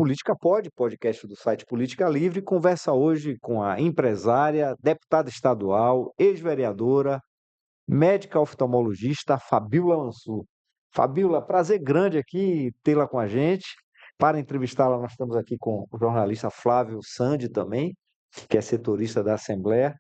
Política Pode, podcast do site Política Livre, conversa hoje com a empresária, deputada estadual, ex-vereadora, médica oftalmologista Fabíola Mansur. Fabíola, prazer grande aqui tê-la com a gente. Para entrevistá-la, nós estamos aqui com o jornalista Flávio Sandi também, que é setorista da Assembleia.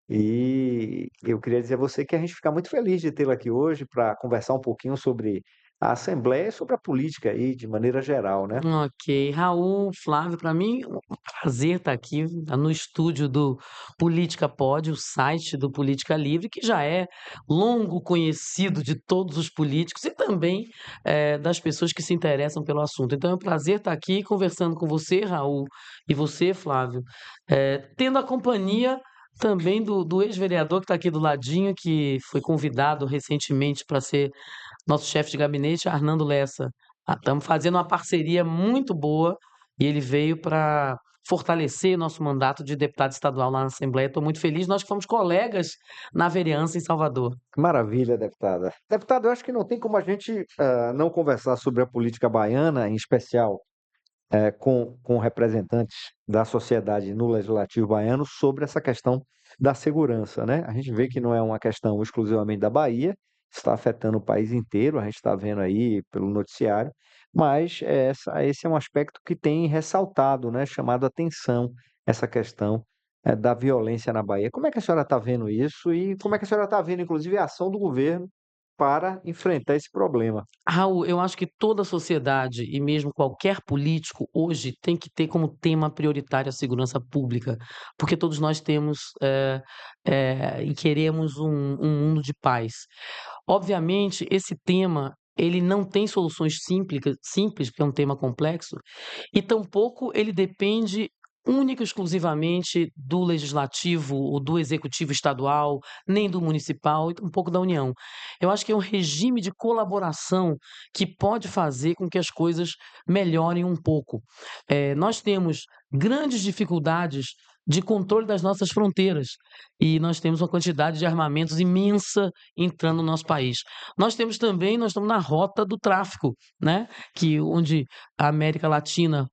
E eu queria dizer a você que a gente fica muito feliz de tê-la aqui hoje para conversar um pouquinho sobre a Assembleia e sobre a política aí, de maneira geral, né? Ok, Raul, Flávio, para mim é um prazer estar aqui no estúdio do Política Pode, o site do Política Livre, que já é longo conhecido de todos os políticos e também das pessoas que se interessam pelo assunto. Então é um prazer estar aqui conversando com você, Raul, e você, Flávio, tendo a companhia também do ex-vereador que está aqui do ladinho, que foi convidado recentemente para ser nosso chefe de gabinete, Arnando Lessa. Estamos fazendo uma parceria muito boa e ele veio para fortalecer nosso mandato de deputado estadual lá na Assembleia. Estou muito feliz. Nós que fomos colegas na vereança em Salvador. Que maravilha, deputada. Deputada, eu acho que não tem como a gente não conversar sobre a política baiana, em especial com representantes da sociedade no Legislativo baiano, sobre essa questão da segurança, né? A gente vê que não é uma questão exclusivamente da Bahia, está afetando o país inteiro, a gente está vendo aí pelo noticiário, mas esse é um aspecto que tem ressaltado, né? Chamado a atenção, essa questão da violência na Bahia. Como é que a senhora está vendo isso e como é que a senhora está vendo, inclusive, a ação do governo para enfrentar esse problema? Raul, eu acho que toda a sociedade e mesmo qualquer político hoje tem que ter como tema prioritário a segurança pública, porque todos nós temos e queremos um mundo de paz. Obviamente, esse tema ele não tem soluções simples, porque é um tema complexo, e tampouco ele depende única e exclusivamente do legislativo ou do executivo estadual, nem do municipal e tampouco da União. Eu acho que é um regime de colaboração que pode fazer com que as coisas melhorem um pouco. Nós temos grandes dificuldades de controle das nossas fronteiras e nós temos uma quantidade de armamentos imensa entrando no nosso país. Nós estamos na rota do tráfico, né? Que onde a América Latina,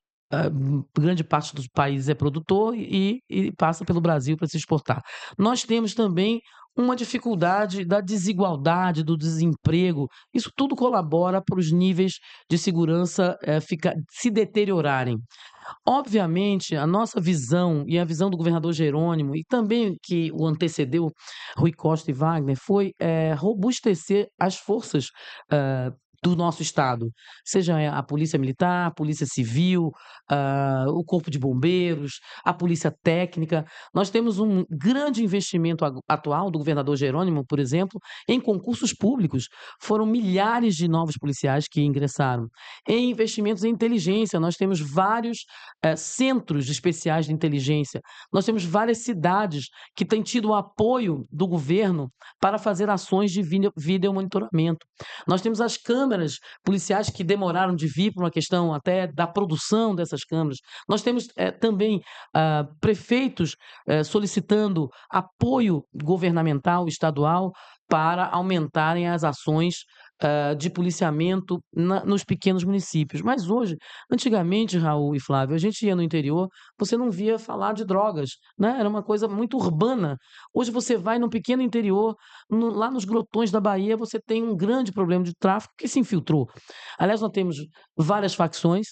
grande parte dos países é produtor e passa pelo Brasil para se exportar. Nós temos também uma dificuldade da desigualdade, do desemprego. Isso tudo colabora para os níveis de segurança se deteriorarem. Obviamente, a nossa visão e a visão do governador Jerônimo, e também que o antecedeu, Rui Costa e Wagner, foi robustecer as forças do nosso Estado, seja a Polícia Militar, a Polícia Civil, o Corpo de Bombeiros, a Polícia Técnica. Nós temos um grande investimento atual do governador Jerônimo, por exemplo, em concursos públicos. Foram milhares de novos policiais que ingressaram. Em investimentos em inteligência, nós temos vários centros especiais de inteligência. Nós temos várias cidades que têm tido o apoio do governo para fazer ações de vídeo monitoramento. Nós temos as câmeras policiais que demoraram de vir por uma questão até da produção dessas câmeras. Nós temos também prefeitos solicitando apoio governamental, estadual, para aumentarem as ações de policiamento nos pequenos municípios. Mas hoje, antigamente, Raul e Flávio, a gente ia no interior, você não via falar de drogas, né? Era uma coisa muito urbana. Hoje você vai num pequeno interior, lá nos grotões da Bahia, você tem um grande problema de tráfico que se infiltrou. Aliás, nós temos várias facções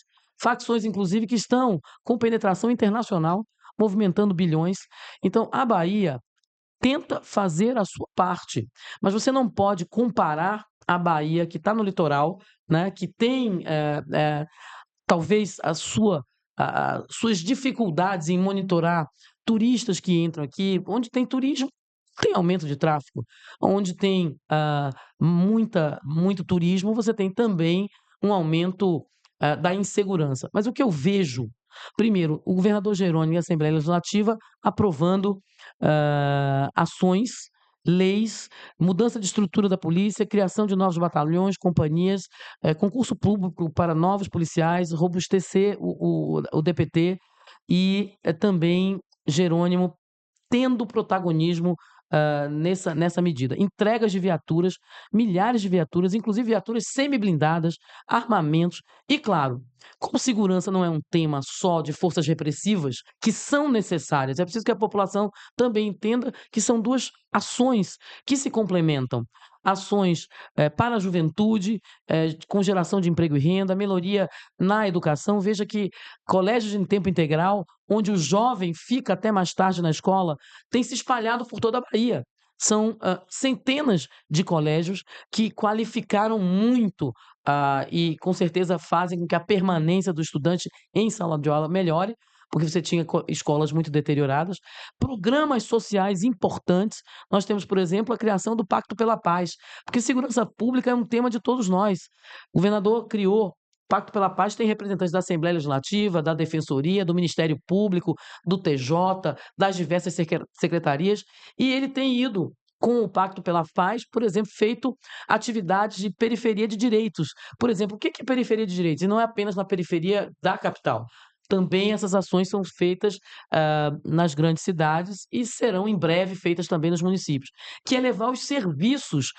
inclusive que estão com penetração internacional, movimentando bilhões. Então, a Bahia tenta fazer a sua parte, mas você não pode comparar a Bahia, que está no litoral, né, que tem talvez suas dificuldades em monitorar turistas que entram aqui. Onde tem turismo, tem aumento de tráfego. Onde tem muito turismo, você tem também um aumento da insegurança. Mas o que eu vejo, primeiro, o governador Jerônimo e a Assembleia Legislativa aprovando ações, leis, mudança de estrutura da polícia, criação de novos batalhões, companhias, concurso público para novos policiais, robustecer o DPT e também Jerônimo tendo protagonismo nessa medida. Entregas de viaturas, milhares de viaturas, inclusive viaturas semi-blindadas, armamentos e, claro, como segurança não é um tema só de forças repressivas, que são necessárias, é preciso que a população também entenda que são duas ações que se complementam. Ações para a juventude, com geração de emprego e renda, melhoria na educação. Veja que colégios em tempo integral, onde o jovem fica até mais tarde na escola, tem se espalhado por toda a Bahia. São centenas de colégios que qualificaram muito e com certeza fazem com que a permanência do estudante em sala de aula melhore, porque você tinha escolas muito deterioradas. Programas sociais importantes. Nós temos, por exemplo, a criação do Pacto pela Paz, porque segurança pública é um tema de todos nós. O governador criou Pacto pela Paz, tem representantes da Assembleia Legislativa, da Defensoria, do Ministério Público, do TJ, das diversas secretarias, e ele tem ido com o Pacto pela Paz, por exemplo, feito atividades de periferia de direitos. Por exemplo, o que é periferia de direitos? E não é apenas na periferia da capital. Também essas ações são feitas nas grandes cidades e serão em breve feitas também nos municípios, que é levar os serviços,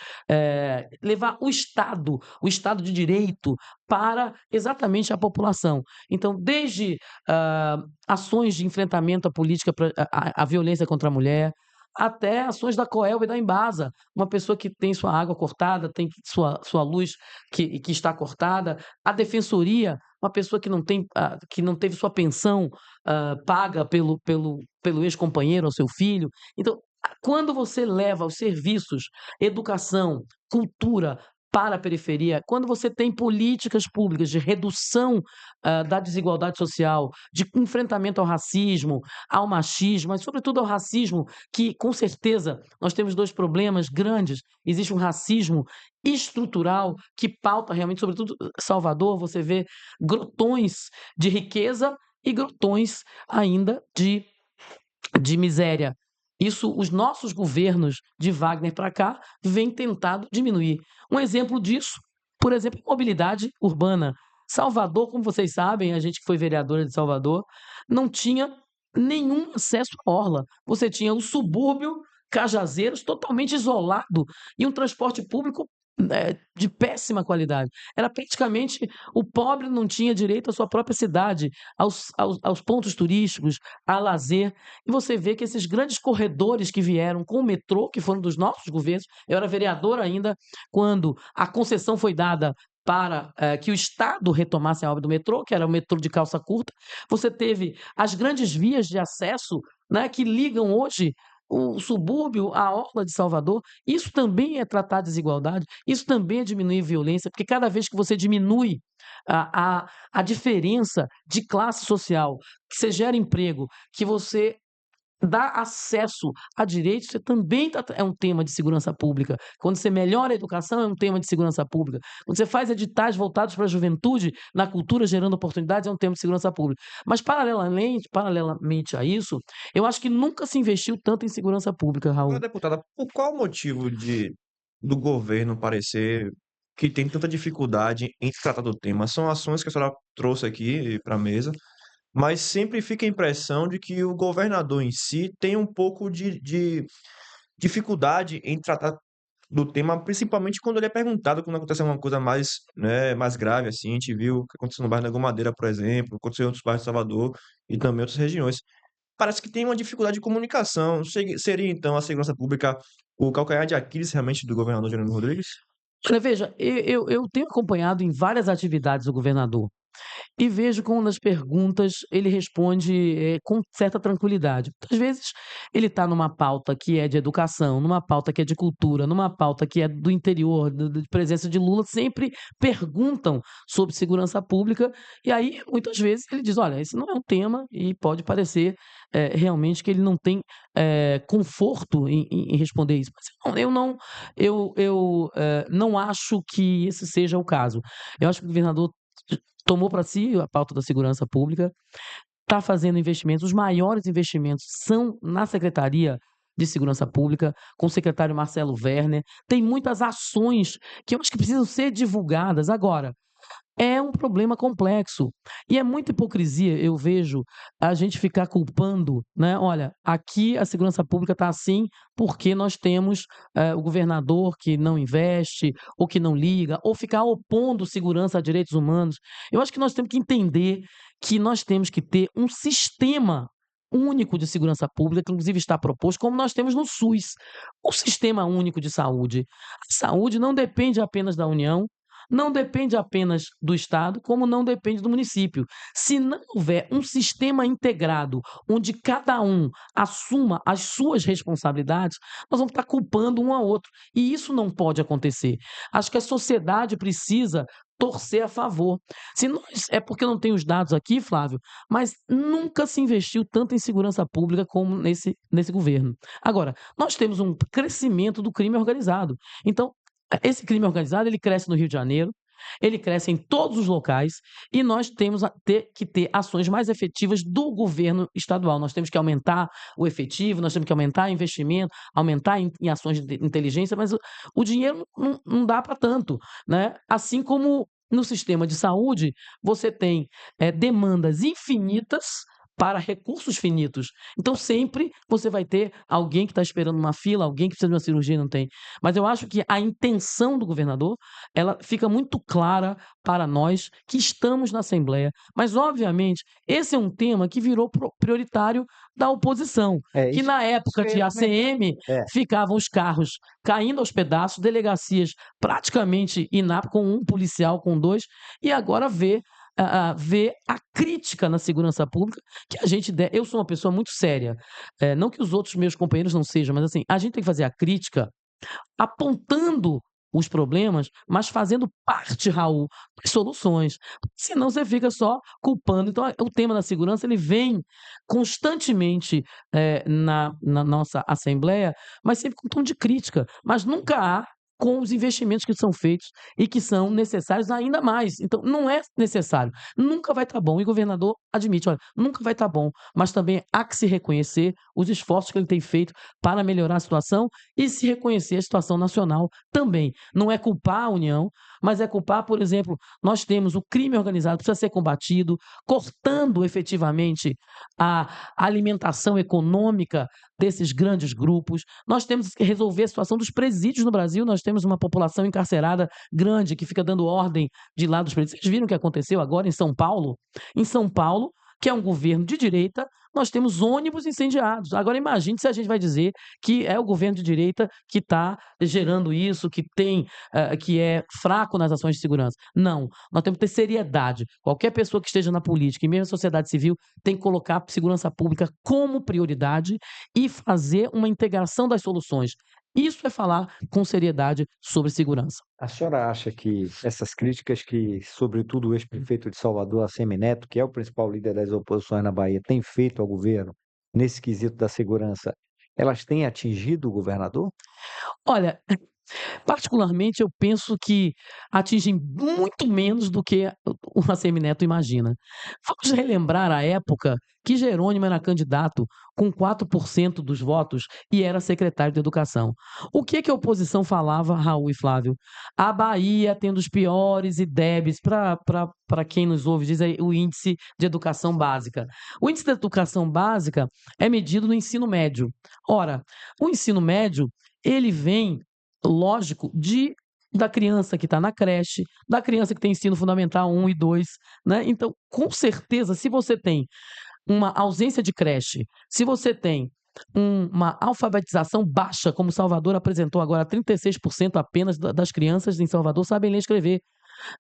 levar o Estado de Direito para exatamente a população. Então, desde ações de enfrentamento à política, à violência contra a mulher, até ações da Coelba e da Embasa, uma pessoa que tem sua água cortada, tem sua luz que está cortada, a Defensoria, uma pessoa que não teve sua pensão paga pelo ex-companheiro ou seu filho. Então, quando você leva os serviços, educação, cultura para a periferia, quando você tem políticas públicas de redução da desigualdade social, de enfrentamento ao racismo, ao machismo, mas sobretudo ao racismo, que com certeza nós temos dois problemas grandes. Existe um racismo estrutural que pauta realmente, sobretudo Salvador, você vê grotões de riqueza e grotões ainda de miséria. Isso, os nossos governos de Wagner para cá vêm tentado diminuir. Um exemplo disso, por exemplo, mobilidade urbana. Salvador, como vocês sabem, a gente que foi vereadora de Salvador, não tinha nenhum acesso à orla. Você tinha o subúrbio Cajazeiros totalmente isolado e um transporte público de péssima qualidade. Era praticamente o pobre não tinha direito à sua própria cidade, aos pontos turísticos, a lazer. E você vê que esses grandes corredores que vieram com o metrô, que foram dos nossos governos, eu era vereador ainda quando a concessão foi dada para que o Estado retomasse a obra do metrô, que era o metrô de calça curta. Você teve as grandes vias de acesso, né, que ligam hoje o subúrbio à orla de Salvador. Isso também é tratar a desigualdade, isso também é diminuir a violência, porque cada vez que você diminui a diferença de classe social, que você gera emprego, que você dá acesso a direitos, você também é um tema de segurança pública. Quando você melhora a educação, é um tema de segurança pública. Quando você faz editais voltados para a juventude, na cultura, gerando oportunidades, é um tema de segurança pública. Mas, paralelamente a isso, eu acho que nunca se investiu tanto em segurança pública, Agora, Raul. deputada, por qual motivo do governo parecer que tem tanta dificuldade em tratar do tema? São ações que a senhora trouxe aqui para a mesa, mas sempre fica a impressão de que o governador em si tem um pouco de dificuldade em tratar do tema, principalmente quando ele é perguntado, quando acontece alguma coisa mais, né, mais grave, assim. A gente viu o que aconteceu no bairro da Gomadeira, por exemplo, aconteceu em outros bairros de Salvador e também em outras regiões. Parece que tem uma dificuldade de comunicação. Seria, então, a segurança pública o calcanhar de Aquiles realmente do governador Jerônimo Rodrigues? Olha, veja, eu tenho acompanhado em várias atividades o governador. E vejo como nas perguntas ele responde com certa tranquilidade. Às vezes ele está numa pauta que é de educação, numa pauta que é de cultura, numa pauta que é do interior, de presença de Lula, sempre perguntam sobre segurança pública, e aí muitas vezes ele diz: olha, esse não é um tema, e pode parecer realmente que ele não tem conforto em responder isso. Mas eu não acho que esse seja o caso. Eu acho que o governador tomou para si a pauta da segurança pública, está fazendo investimentos, os maiores investimentos são na Secretaria de Segurança Pública, com o secretário Marcelo Werner. Tem muitas ações que eu acho que precisam ser divulgadas. Agora, é um problema complexo. E é muita hipocrisia, eu vejo, a gente ficar culpando, né? Olha, aqui a segurança pública está assim porque nós temos o governador que não investe, ou que não liga, ou ficar opondo segurança a direitos humanos. Eu acho que nós temos que entender que nós temos que ter um sistema único de segurança pública, que inclusive está proposto, como nós temos no SUS, o Sistema Único de Saúde. A saúde não depende apenas da União, não depende apenas do Estado, como não depende do município. Se não houver um sistema integrado, onde cada um assuma as suas responsabilidades, nós vamos estar culpando um ao outro. E isso não pode acontecer. Acho que a sociedade precisa torcer a favor. Se nós, é porque eu não tenho os dados aqui, Flávio, mas nunca se investiu tanto em segurança pública como nesse governo. Agora, nós temos um crescimento do crime organizado. Então, esse crime organizado, ele cresce no Rio de Janeiro, ele cresce em todos os locais e nós temos que ter ações mais efetivas do governo estadual. Nós temos que aumentar o efetivo, nós temos que aumentar o investimento, aumentar em ações de inteligência, mas o dinheiro não dá para tanto, né? Assim como no sistema de saúde, você tem demandas infinitas para recursos finitos. Então, sempre você vai ter alguém que está esperando uma fila, alguém que precisa de uma cirurgia e não tem. Mas eu acho que a intenção do governador, ela fica muito clara para nós que estamos na Assembleia. Mas, obviamente, esse é um tema que virou prioritário da oposição, que Isso, na isso época eu de ia comentar. ACM ficavam os carros caindo aos pedaços, delegacias praticamente inaptas, com um policial, com dois, e agora ver a crítica na segurança pública que a gente der. Eu sou uma pessoa muito séria, não que os outros meus companheiros não sejam, mas assim, a gente tem que fazer a crítica apontando os problemas, mas fazendo parte, Raul, das soluções. Senão você fica só culpando. Então, o tema da segurança ele vem constantemente na nossa Assembleia, mas sempre com tom de crítica. Mas nunca há com os investimentos que são feitos e que são necessários ainda mais. Então, não é necessário. Nunca vai estar bom. E o governador admite, olha, nunca vai estar bom, mas também há que se reconhecer os esforços que ele tem feito para melhorar a situação e se reconhecer a situação nacional também. Não é culpar a União, mas é culpar, por exemplo, nós temos o crime organizado que precisa ser combatido, cortando efetivamente a alimentação econômica desses grandes grupos. Nós temos que resolver a situação dos presídios no Brasil. Nós temos uma população encarcerada grande que fica dando ordem de lá dos presídios. Vocês viram o que aconteceu agora em São Paulo? Em São Paulo, que é um governo de direita, nós temos ônibus incendiados. Agora imagine se a gente vai dizer que é o governo de direita que está gerando isso, que é fraco nas ações de segurança. Não, nós temos que ter seriedade. Qualquer pessoa que esteja na política e mesmo a sociedade civil tem que colocar a segurança pública como prioridade e fazer uma integração das soluções. Isso é falar com seriedade sobre segurança. A senhora acha que essas críticas que, sobretudo, o ex-prefeito de Salvador, ACM Neto, que é o principal líder das oposições na Bahia, tem feito ao governo nesse quesito da segurança, elas têm atingido o governador? Olha, particularmente, eu penso que atingem muito menos do que o ACM Neto imagina. Vamos relembrar a época que Jerônimo era candidato com 4% dos votos e era secretário de Educação. O que a oposição falava, Raul e Flávio? A Bahia tendo os piores IDEBs, para quem nos ouve, diz aí o índice de educação básica. O índice de educação básica é medido no ensino médio. Ora, o ensino médio, ele vem lógico, da criança que está na creche, da criança que tem ensino fundamental 1 e 2, né? Então, com certeza, se você tem uma ausência de creche, se você tem uma alfabetização baixa, como Salvador apresentou agora, 36% apenas das crianças em Salvador sabem ler e escrever,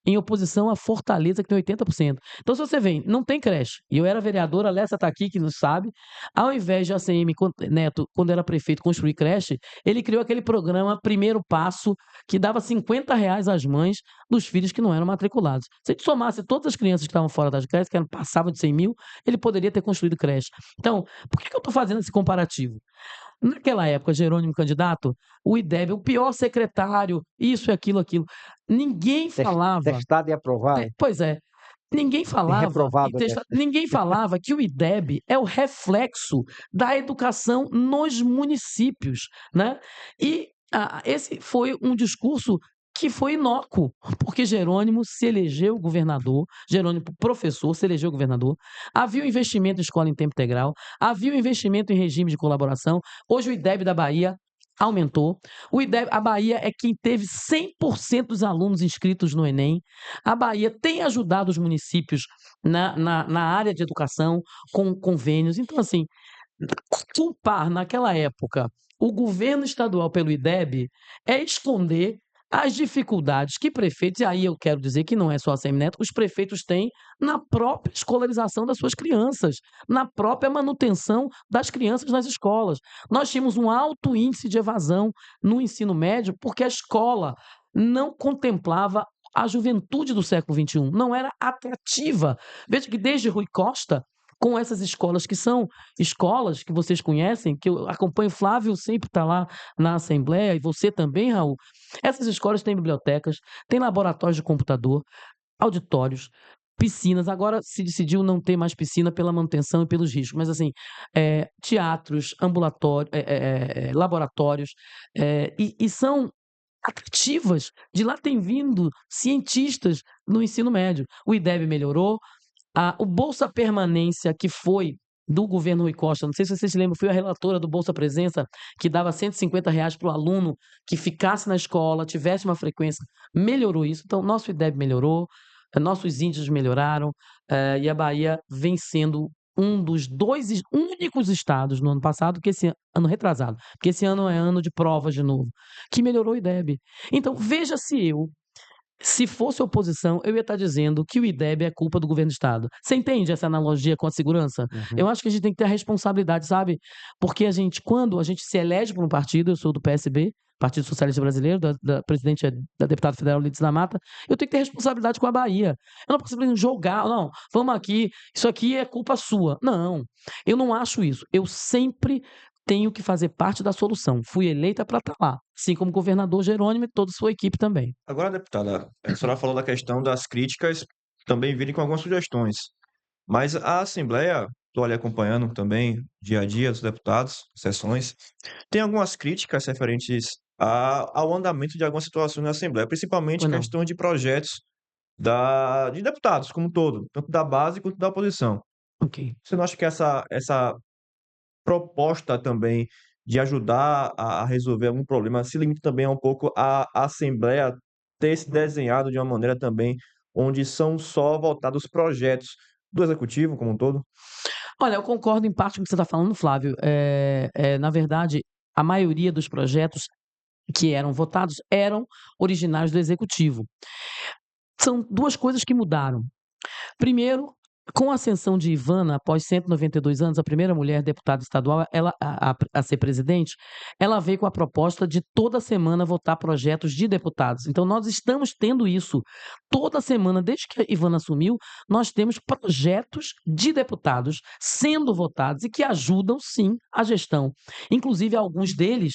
em oposição à Fortaleza, que tem 80%. Então, se você vem, não tem creche, e eu era vereador, a Alessa está aqui, que não sabe, ao invés de ACM Neto, quando era prefeito, construir creche, ele criou aquele programa Primeiro Passo, que dava R$ 50 às mães dos filhos que não eram matriculados. Se a gente somasse todas as crianças que estavam fora das creches, que passavam de 100 mil, ele poderia ter construído creche. Então, por que eu estou fazendo esse comparativo? Naquela época, Jerônimo candidato, o IDEB, o pior secretário, isso e aquilo. Ninguém falava. Testado e aprovado. Pois é. Ninguém E falava, reprovado, né? ninguém falava que o IDEB é o reflexo da educação nos municípios, né? E esse foi um discurso que foi inócuo, porque Jerônimo se elegeu governador, Jerônimo professor se elegeu governador, havia um investimento em escola em tempo integral, havia um investimento em regime de colaboração, hoje o IDEB da Bahia aumentou, a Bahia é quem teve 100% dos alunos inscritos no Enem, a Bahia tem ajudado os municípios na área de educação com convênios, então assim, culpar naquela época o governo estadual pelo IDEB é esconder as dificuldades que prefeitos, e aí eu quero dizer que não é só a Semineto, os prefeitos têm na própria escolarização das suas crianças, na própria manutenção das crianças nas escolas. Nós tínhamos um alto índice de evasão no ensino médio porque a escola não contemplava a juventude do século XXI, não era atrativa. Veja que desde Rui Costa, com essas escolas que são escolas que vocês conhecem, que eu acompanho, Flávio sempre está lá na Assembleia, e você também, Raul. Essas escolas têm bibliotecas, têm laboratórios de computador, auditórios, piscinas. Agora se decidiu não ter mais piscina pela manutenção e pelos riscos, mas assim, teatros, ambulatórios, laboratórios, e são atrativas. De lá tem vindo cientistas no ensino médio. O IDEB melhorou, o Bolsa Permanência, que foi do governo Rui Costa, não sei se vocês se lembram, fui a relatora do Bolsa Presença, que dava R$ 150 para o aluno que ficasse na escola, tivesse uma frequência, melhorou isso. Então, nosso IDEB melhorou, nossos índices melhoraram, e a Bahia vem sendo um dos únicos estados no ano passado, que esse ano retrasado, porque esse ano é ano de provas de novo, que melhorou o IDEB. Então, veja se fosse oposição, eu ia estar dizendo que o IDEB é culpa do governo do Estado. Você entende essa analogia com a segurança? Eu acho que a gente tem que ter a responsabilidade, sabe? Porque quando a gente se elege por um partido, eu sou do PSB, Partido Socialista Brasileiro, da presidente, da deputada federal Lídice da Mata, eu tenho que ter responsabilidade com a Bahia. Eu não posso simplesmente jogar, não, vamos aqui, isso aqui é culpa sua. Não, eu não acho isso. Eu sempre tenho que fazer parte da solução. Fui eleita para estar lá, assim como o governador Jerônimo e toda a sua equipe também. Agora, deputada, a senhora falou da questão das críticas também virem com algumas sugestões. Mas a Assembleia, estou ali acompanhando também, dia a dia, dos deputados, sessões, tem algumas críticas referentes ao andamento de algumas situações na Assembleia, principalmente Ou não? questão de projetos de deputados como um todo, tanto da base quanto da oposição. Ok. Você não acha que essa proposta também de ajudar a resolver algum problema se limita também a um pouco a Assembleia ter se desenhado de uma maneira também onde são só voltados projetos do Executivo como um todo? Olha, eu concordo em parte com o que você está falando, Flávio. Na verdade, a maioria dos projetos que eram votados eram originários do Executivo. São duas coisas que mudaram. Primeiro, com a ascensão de Ivana, após 192 anos, a primeira mulher deputada estadual a ser presidente, ela veio com a proposta de toda semana votar projetos de deputados. Então, nós estamos tendo isso toda semana, desde que a Ivana assumiu, nós temos projetos de deputados sendo votados e que ajudam, sim, a gestão. Inclusive, alguns deles,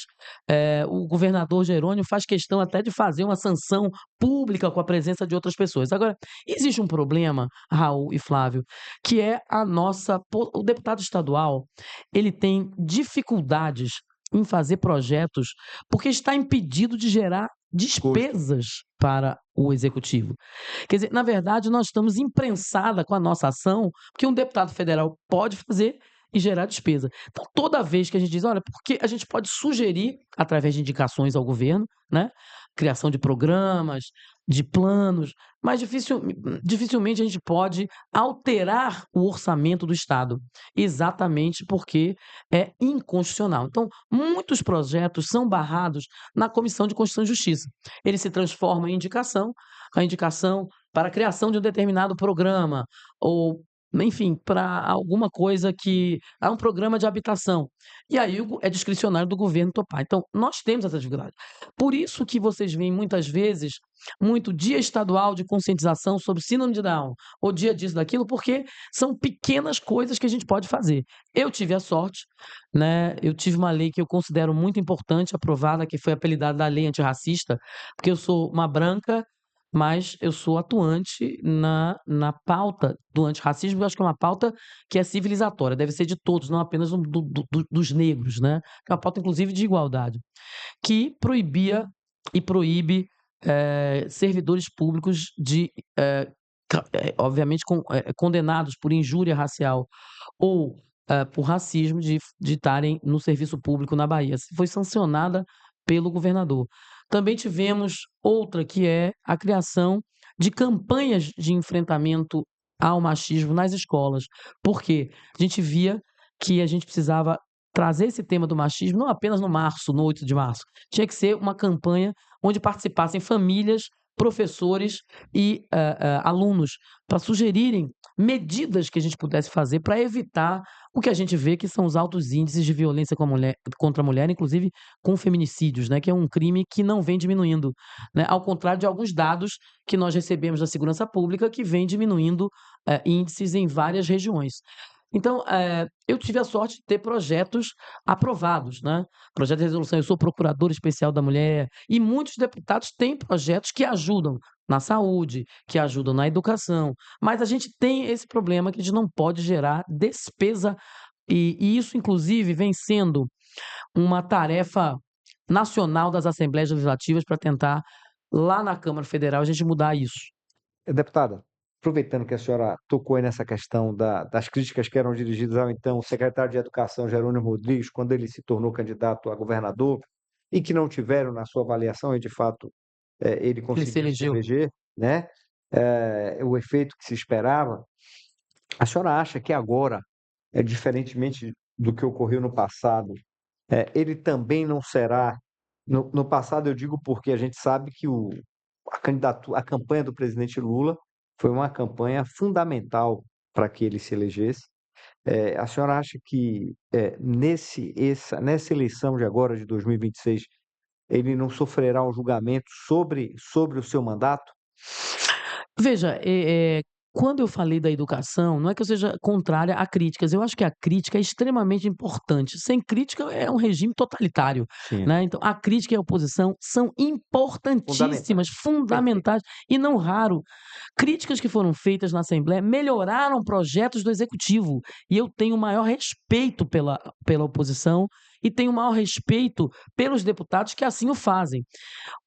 o governador Jerônimo faz questão até de fazer uma sanção pública com a presença de outras pessoas. Agora, existe um problema, Raul e Flávio, que é o deputado estadual, ele tem dificuldades em fazer projetos porque está impedido de gerar despesas para o executivo. Quer dizer, na verdade, nós estamos imprensados com a nossa ação, porque um deputado federal pode fazer e gerar despesa. Então, toda vez que a gente diz, olha, porque a gente pode sugerir, através de indicações ao governo, né, criação de programas, de planos, mas dificilmente a gente pode alterar o orçamento do Estado, exatamente porque é inconstitucional. Então, muitos projetos são barrados na Comissão de Constituição e Justiça. Ele se transforma em indicação, a indicação para a criação de um determinado programa, ou enfim, para alguma coisa que há um programa de habitação. E aí é discricionário do governo topar. Então, nós temos essa dificuldade. Por isso que vocês veem muitas vezes muito dia estadual de conscientização sobre síndrome de Down, ou dia disso, daquilo, porque são pequenas coisas que a gente pode fazer. Eu tive a sorte, né? Eu tive uma lei que eu considero muito importante, aprovada, que foi apelidada da lei antirracista, porque eu sou uma branca, mas eu sou atuante na pauta do antirracismo, eu acho que é uma pauta que é civilizatória, deve ser de todos, não apenas dos negros, né? É uma pauta, inclusive, de igualdade, que proibia e proíbe servidores públicos obviamente, condenados por injúria racial ou por racismo de estarem no serviço público na Bahia. Foi sancionada pelo governador. Também tivemos outra, que é a criação de campanhas de enfrentamento ao machismo nas escolas. Por quê? A gente via que a gente precisava trazer esse tema do machismo não apenas no 8 de março. Tinha que ser uma campanha onde participassem famílias, professores e alunos, para sugerirem medidas que a gente pudesse fazer para evitar o que a gente vê que são os altos índices de violência contra a mulher, inclusive com feminicídios, né, que é um crime que não vem diminuindo, né, ao contrário de alguns dados que nós recebemos da segurança pública, que vem diminuindo índices em várias regiões. Então, eu tive a sorte de ter projetos aprovados, né? Projeto de resolução. Eu sou procurador especial da mulher e muitos deputados têm projetos que ajudam na saúde, que ajudam na educação, mas a gente tem esse problema que a gente não pode gerar despesa e isso, inclusive, vem sendo uma tarefa nacional das Assembleias Legislativas para tentar, lá na Câmara Federal, a gente mudar isso. Deputada, aproveitando que a senhora tocou aí nessa questão das críticas que eram dirigidas ao então secretário de Educação, Jerônimo Rodrigues, quando ele se tornou candidato a governador, e que não tiveram na sua avaliação, e de fato ele Ele se conseguiu se elegeu. eleger, né? O efeito que se esperava. A senhora acha que agora, diferentemente do que ocorreu no passado, ele também não será. No passado, eu digo porque a gente sabe que a campanha do presidente Lula foi uma campanha fundamental para que ele se elegesse. A senhora acha que nessa eleição de agora, de 2026, ele não sofrerá um julgamento sobre o seu mandato? Veja, quando eu falei da educação, não é que eu seja contrária a críticas, eu acho que a crítica é extremamente importante. Sem crítica é um regime totalitário, Sim. né? Então, a crítica e a oposição são importantíssimas, fundamentais, e não raro. Críticas que foram feitas na Assembleia melhoraram projetos do Executivo, e eu tenho o maior respeito pela oposição e tenho o maior respeito pelos deputados que assim o fazem.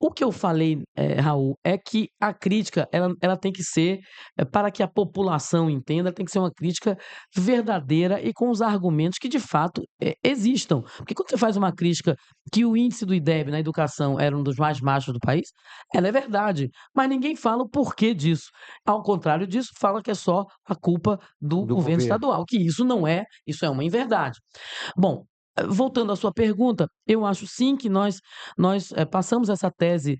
O que eu falei, Raul, é que a crítica ela tem que ser, para que a população entenda, tem que ser uma crítica verdadeira e com os argumentos que de fato existam. Porque quando você faz uma crítica que o índice do IDEB na educação era um dos mais baixos do país, ela é verdade, mas ninguém fala o porquê disso. Ao contrário disso, fala que é só a culpa do Do governo governo. estadual, que isso não é, isso é uma inverdade. Bom, voltando à sua pergunta, eu acho sim que nós passamos essa tese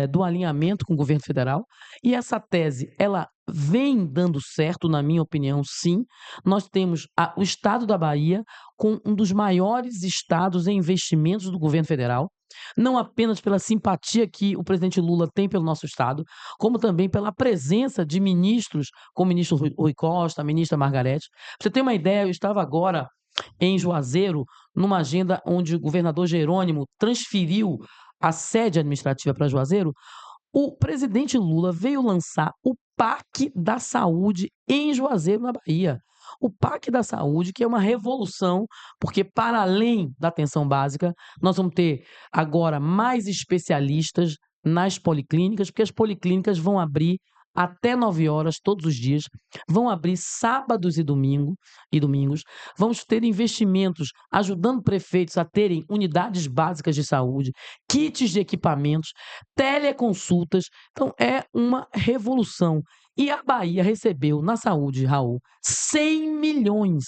do alinhamento com o governo federal, e essa tese ela vem dando certo, na minha opinião, sim. Nós temos o estado da Bahia com um dos maiores estados em investimentos do governo federal, não apenas pela simpatia que o presidente Lula tem pelo nosso estado, como também pela presença de ministros, como o ministro Rui Costa, a ministra Margarete. Pra você ter uma ideia, eu estava agora em Juazeiro, numa agenda onde o governador Jerônimo transferiu a sede administrativa para Juazeiro. O presidente Lula veio lançar o PAC da Saúde em Juazeiro, na Bahia. O PAC da Saúde, que é uma revolução, porque para além da atenção básica, nós vamos ter agora mais especialistas nas policlínicas, porque as policlínicas vão abrir até 9 horas todos os dias, vão abrir sábados e domingos, vamos ter investimentos ajudando prefeitos a terem unidades básicas de saúde, kits de equipamentos, teleconsultas. Então é uma revolução. E a Bahia recebeu na saúde, Raul, 100 milhões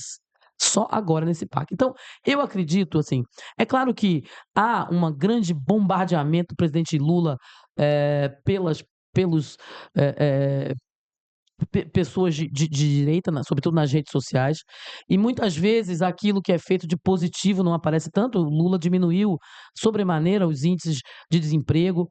só agora nesse PAC. Então, eu acredito, assim, é claro que há um grande bombardeamento do presidente Lula pelos pessoas de direita, sobretudo nas redes sociais, e muitas vezes aquilo que é feito de positivo não aparece tanto. O Lula diminuiu sobremaneira os índices de desemprego,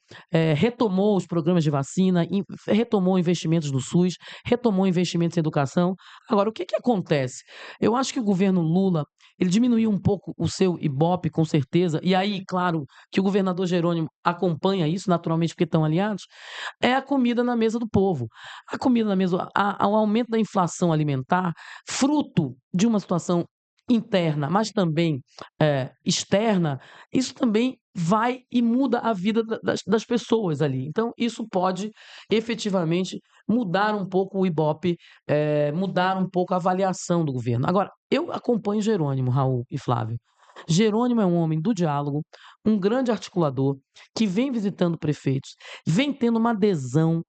retomou os programas de vacina, retomou investimentos no SUS, retomou investimentos em educação. Agora, o que acontece? Eu acho que o governo Lula ele diminuiu um pouco o seu Ibope, com certeza, e aí, claro, que o governador Jerônimo acompanha isso, naturalmente, porque estão aliados, é a comida na mesa do povo. A comida na mesa, o aumento da inflação alimentar, fruto de uma situação interna, mas também externa, isso também vai e muda a vida das pessoas ali. Então, isso pode efetivamente mudar um pouco o Ibope, mudar um pouco a avaliação do governo. Agora, eu acompanho Jerônimo, Raul e Flávio. Jerônimo é um homem do diálogo, um grande articulador, que vem visitando prefeitos, vem tendo uma adesão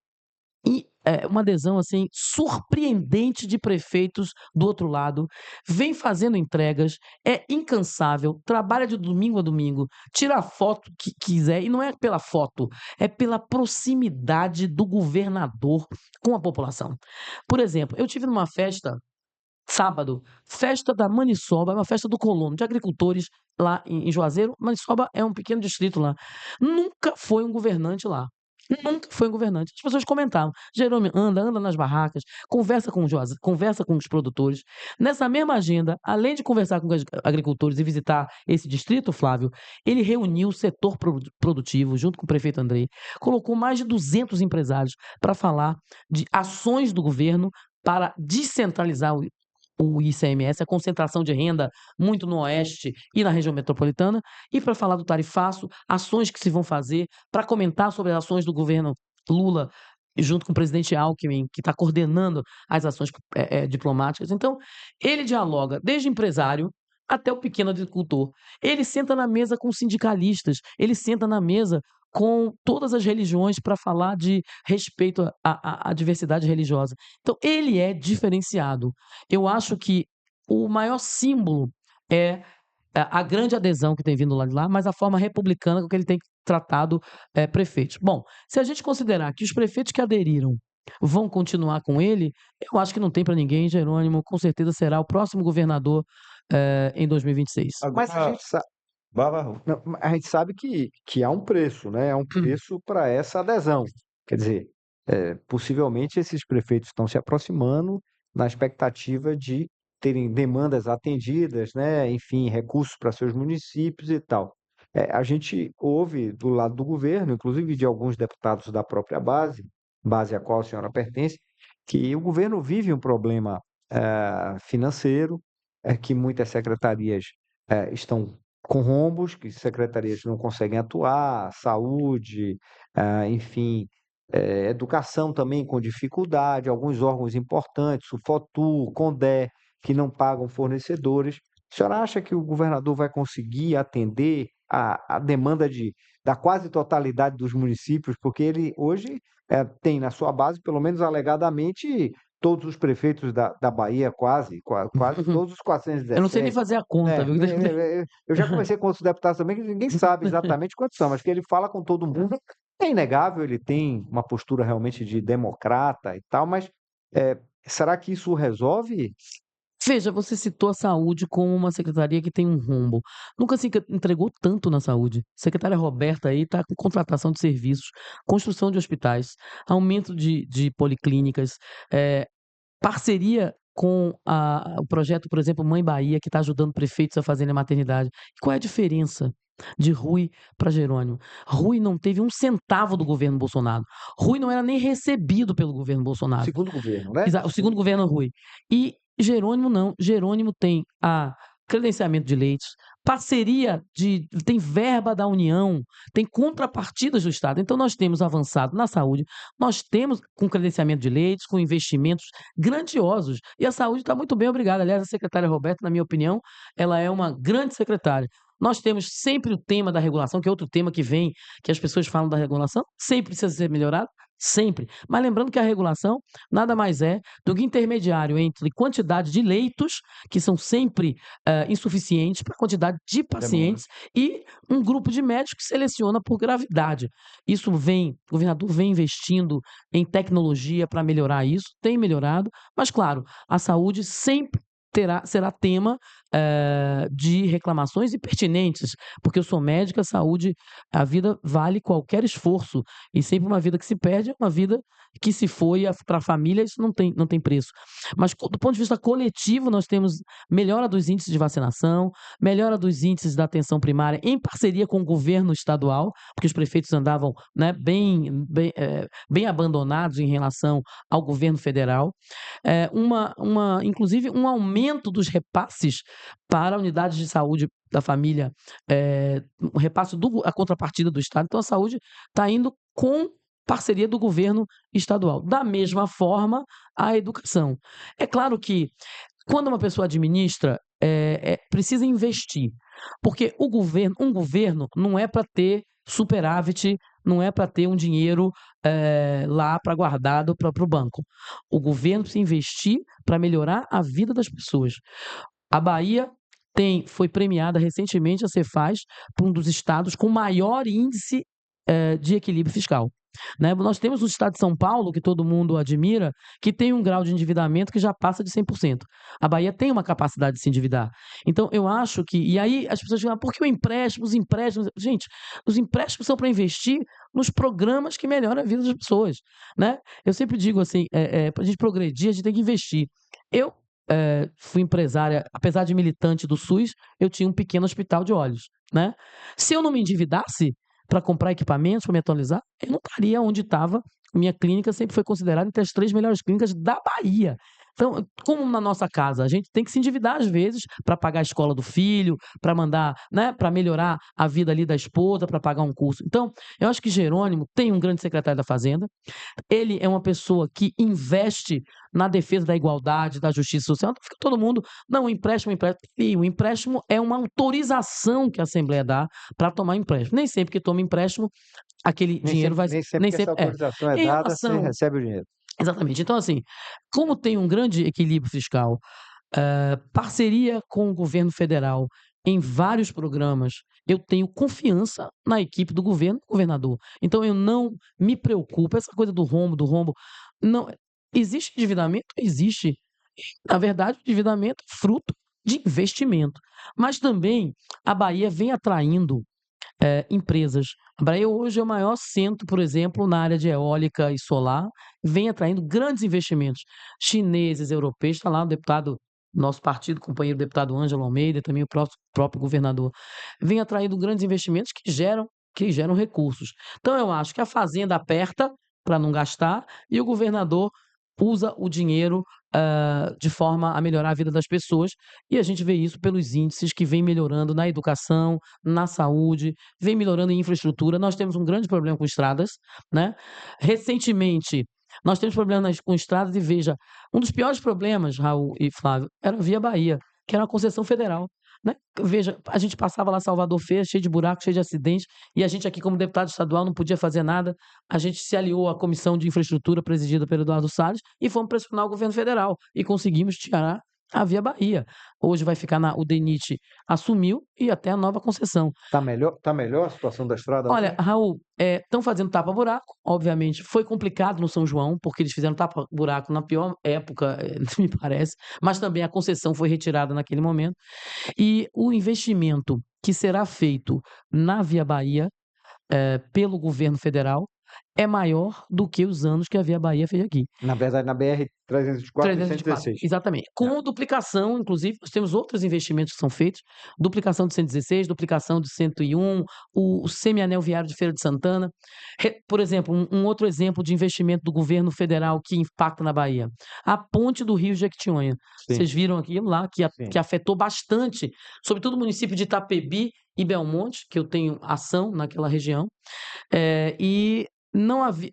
assim surpreendente de prefeitos do outro lado, vem fazendo entregas, é incansável, trabalha de domingo a domingo, tira a foto que quiser, e não é pela foto, é pela proximidade do governador com a população. Por exemplo, eu tive numa festa sábado, festa da Maniçoba, é uma festa do colono, de agricultores lá em Juazeiro. Maniçoba é um pequeno distrito lá. Nunca foi um governante lá. Nunca foi um governante. As pessoas comentavam. Jerônimo anda nas barracas, conversa com os produtores. Nessa mesma agenda, além de conversar com os agricultores e visitar esse distrito, Flávio, ele reuniu o setor produtivo, junto com o prefeito Andrei, colocou mais de 200 empresários para falar de ações do governo para descentralizar o ICMS, a concentração de renda muito no Oeste e na região metropolitana, e para falar do tarifaço, ações que se vão fazer, para comentar sobre as ações do governo Lula, junto com o presidente Alckmin, que está coordenando as ações diplomáticas. Então, ele dialoga desde empresário até o pequeno agricultor. Ele senta na mesa com sindicalistas, ele senta na mesa com todas as religiões para falar de respeito à diversidade religiosa. Então, ele é diferenciado. Eu acho que o maior símbolo é a grande adesão que tem vindo lá de lá, mas a forma republicana com que ele tem tratado prefeitos. Bom, se a gente considerar que os prefeitos que aderiram vão continuar com ele, eu acho que não tem para ninguém. Jerônimo com certeza será o próximo governador em 2026. Mas a Agora, gente sabe, vai, Raul. a gente sabe que há um preço, né? Há um preço para essa adesão. Quer dizer, possivelmente esses prefeitos estão se aproximando na expectativa de terem demandas atendidas, né? Enfim, recursos para seus municípios e tal. A gente ouve do lado do governo, inclusive de alguns deputados da própria base à qual a senhora pertence, que o governo vive um problema financeiro, que muitas secretarias estão com rombos, que secretarias não conseguem atuar, saúde, enfim, educação também com dificuldade, alguns órgãos importantes, o FOTU, o CONDE, que não pagam fornecedores. A senhora acha que o governador vai conseguir atender a demanda da quase totalidade dos municípios? Porque ele hoje tem na sua base, pelo menos alegadamente, todos os prefeitos da Bahia, quase todos os Eu não sei nem 417. fazer a conta, viu? Eu já conversei com outros deputados também, que ninguém sabe exatamente quantos são, mas que ele fala com todo mundo. É inegável, ele tem uma postura realmente de democrata e tal, mas será que isso resolve? Veja, você citou a saúde como uma secretaria que tem um rombo. Nunca se entregou tanto na saúde. A secretária Roberta aí está com contratação de serviços, construção de hospitais, aumento de policlínicas, parceria com o projeto, por exemplo, Mãe Bahia, que está ajudando prefeitos a fazerem a maternidade. E qual é a diferença de Rui para Jerônimo? Rui não teve um centavo do governo Bolsonaro. Rui não era nem recebido pelo governo Bolsonaro. Segundo governo, né? O segundo governo Rui. E Jerônimo não. Jerônimo tem credenciamento de leitos, tem verba da União, tem contrapartidas do Estado. Então, nós temos avançado na saúde, nós temos com credenciamento de leitos, com investimentos grandiosos. E a saúde está muito bem, obrigada. Aliás, a secretária Roberta, na minha opinião, ela é uma grande secretária. Nós temos sempre o tema da regulação, que é outro tema que vem, que as pessoas falam da regulação, sempre precisa ser melhorado, sempre. Mas lembrando que a regulação nada mais é do que intermediário entre quantidade de leitos, que são sempre insuficientes, para a quantidade de pacientes, e um grupo de médicos que seleciona por gravidade. O governador vem investindo em tecnologia para melhorar isso, tem melhorado, mas claro, a saúde sempre será tema de reclamações e pertinentes, porque eu sou médica, a saúde, a vida vale qualquer esforço, e sempre uma vida que se perde é uma vida que se foi para a família, isso não tem preço. Mas do ponto de vista coletivo, nós temos melhora dos índices de vacinação, melhora dos índices da atenção primária em parceria com o governo estadual, porque os prefeitos andavam, né, bem abandonados em relação ao governo federal. Inclusive um aumento dos repasses para unidades de saúde da família, o repasse a contrapartida do Estado. Então, a saúde está indo com parceria do governo estadual. Da mesma forma, a educação. É claro que, quando uma pessoa administra, precisa investir, porque um governo não é para ter superávit, não é para ter um dinheiro lá para guardado para o banco. O governo precisa investir para melhorar a vida das pessoas. A Bahia foi premiada recentemente, a Cefaz, por um dos estados com maior índice de equilíbrio fiscal. Né? Nós temos o estado de São Paulo, que todo mundo admira, que tem um grau de endividamento que já passa de 100%. A Bahia tem uma capacidade de se endividar. Então, eu acho que... E aí as pessoas dizem, por que os empréstimos... Gente, os empréstimos são para investir nos programas que melhoram a vida das pessoas. Né? Eu sempre digo assim, para a gente progredir, a gente tem que investir. Eu fui empresária, apesar de militante do SUS, eu tinha um pequeno hospital de olhos. Né? Se eu não me endividasse para comprar equipamentos, para me atualizar, eu não estaria onde estava. Minha clínica sempre foi considerada entre as 3 melhores clínicas da Bahia. Então, como na nossa casa, a gente tem que se endividar às vezes para pagar a escola do filho, para mandar, né, para melhorar a vida ali da esposa, para pagar um curso. Então, eu acho que Jerônimo tem um grande secretário da Fazenda. Ele é uma pessoa que investe na defesa da igualdade, da justiça social. Então, fica todo mundo, não, o empréstimo. E o empréstimo é uma autorização que a Assembleia dá para tomar empréstimo. Nem sempre que toma empréstimo, aquele dinheiro vai... Nem sempre que essa autorização é Em dada, você relação... recebe o dinheiro. Exatamente. Então, assim, como tem um grande equilíbrio fiscal, parceria com o governo federal em vários programas, eu tenho confiança na equipe do governo, do governador. Então, eu não me preocupo. Essa coisa do rombo, não. Existe endividamento? Existe. Na verdade, o endividamento é fruto de investimento. Mas também a Bahia vem atraindo empresas. A Bahia hoje é o maior centro, por exemplo, na área de eólica e solar, vem atraindo grandes investimentos chineses, europeus. Está lá o deputado, nosso partido, companheiro deputado Ângelo Almeida, também o próprio governador, vem atraindo grandes investimentos que geram recursos. Então, eu acho que a Fazenda aperta para não gastar e o governador usa o dinheiro de forma a melhorar a vida das pessoas, e a gente vê isso pelos índices que vem melhorando na educação, na saúde, vem melhorando em infraestrutura. Nós temos um grande problema com estradas, né? Recentemente, nós temos problemas com estradas e veja, um dos piores problemas, Raul e Flávio, era a Via Bahia, que era uma concessão federal. Né? Veja, a gente passava lá Salvador Feira, cheio de buracos, cheio de acidentes, e a gente aqui, como deputado estadual, não podia fazer nada. A gente se aliou à Comissão de Infraestrutura, presidida pelo Eduardo Salles, e fomos pressionar o governo federal, e conseguimos tirar a Via Bahia. Hoje vai ficar o DENIT assumiu e até a nova concessão. Tá melhor a situação da estrada? Olha, Raul, estão fazendo tapa-buraco, obviamente. Foi complicado no São João, porque eles fizeram tapa-buraco na pior época, me parece, mas também a concessão foi retirada naquele momento. E o investimento que será feito na Via Bahia pelo governo federal é maior do que os anos que a Via Bahia fez aqui. Na verdade, na BR-324 e 116. Exatamente. Com duplicação, inclusive, nós temos outros investimentos que são feitos, duplicação de 116, duplicação de 101, o semianel viário de Feira de Santana. Por exemplo, um outro exemplo de investimento do governo federal que impacta na Bahia, a ponte do Rio Jequitinhonha. Sim. Vocês viram aquilo lá, que afetou bastante, sobretudo o município de Itapebi e Belmonte, que eu tenho ação naquela região, e não havia,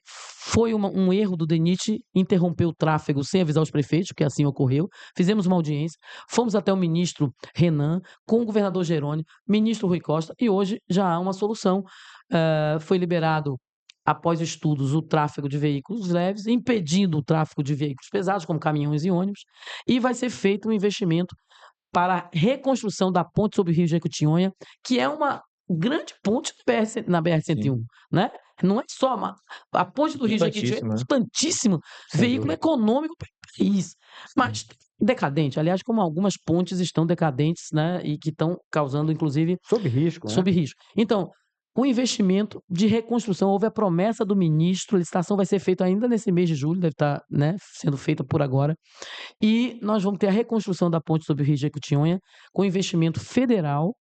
foi um erro do DENIT interromper o tráfego sem avisar os prefeitos, que assim ocorreu. Fizemos uma audiência, fomos até o ministro Renan, com o governador Jerônimo, ministro Rui Costa, e hoje já há uma solução. Foi liberado, após estudos, o tráfego de veículos leves, impedindo o tráfego de veículos pesados, como caminhões e ônibus, e vai ser feito um investimento para a reconstrução da ponte sobre o Rio Jequitinhonha, que é uma grande ponte na BR-101, né? Não é só a ponte do Rio Jequitinhonha, é importantíssimo, veículo econômico para o país, mas decadente, aliás, como algumas pontes estão decadentes, né? E que estão causando, inclusive... Sob risco, né? Sob risco. Então, o investimento de reconstrução, houve a promessa do ministro, a licitação vai ser feita ainda nesse mês de julho, deve estar, né, sendo feita por agora, e nós vamos ter a reconstrução da ponte sobre o Rio Jequitinhonha, com investimento federal,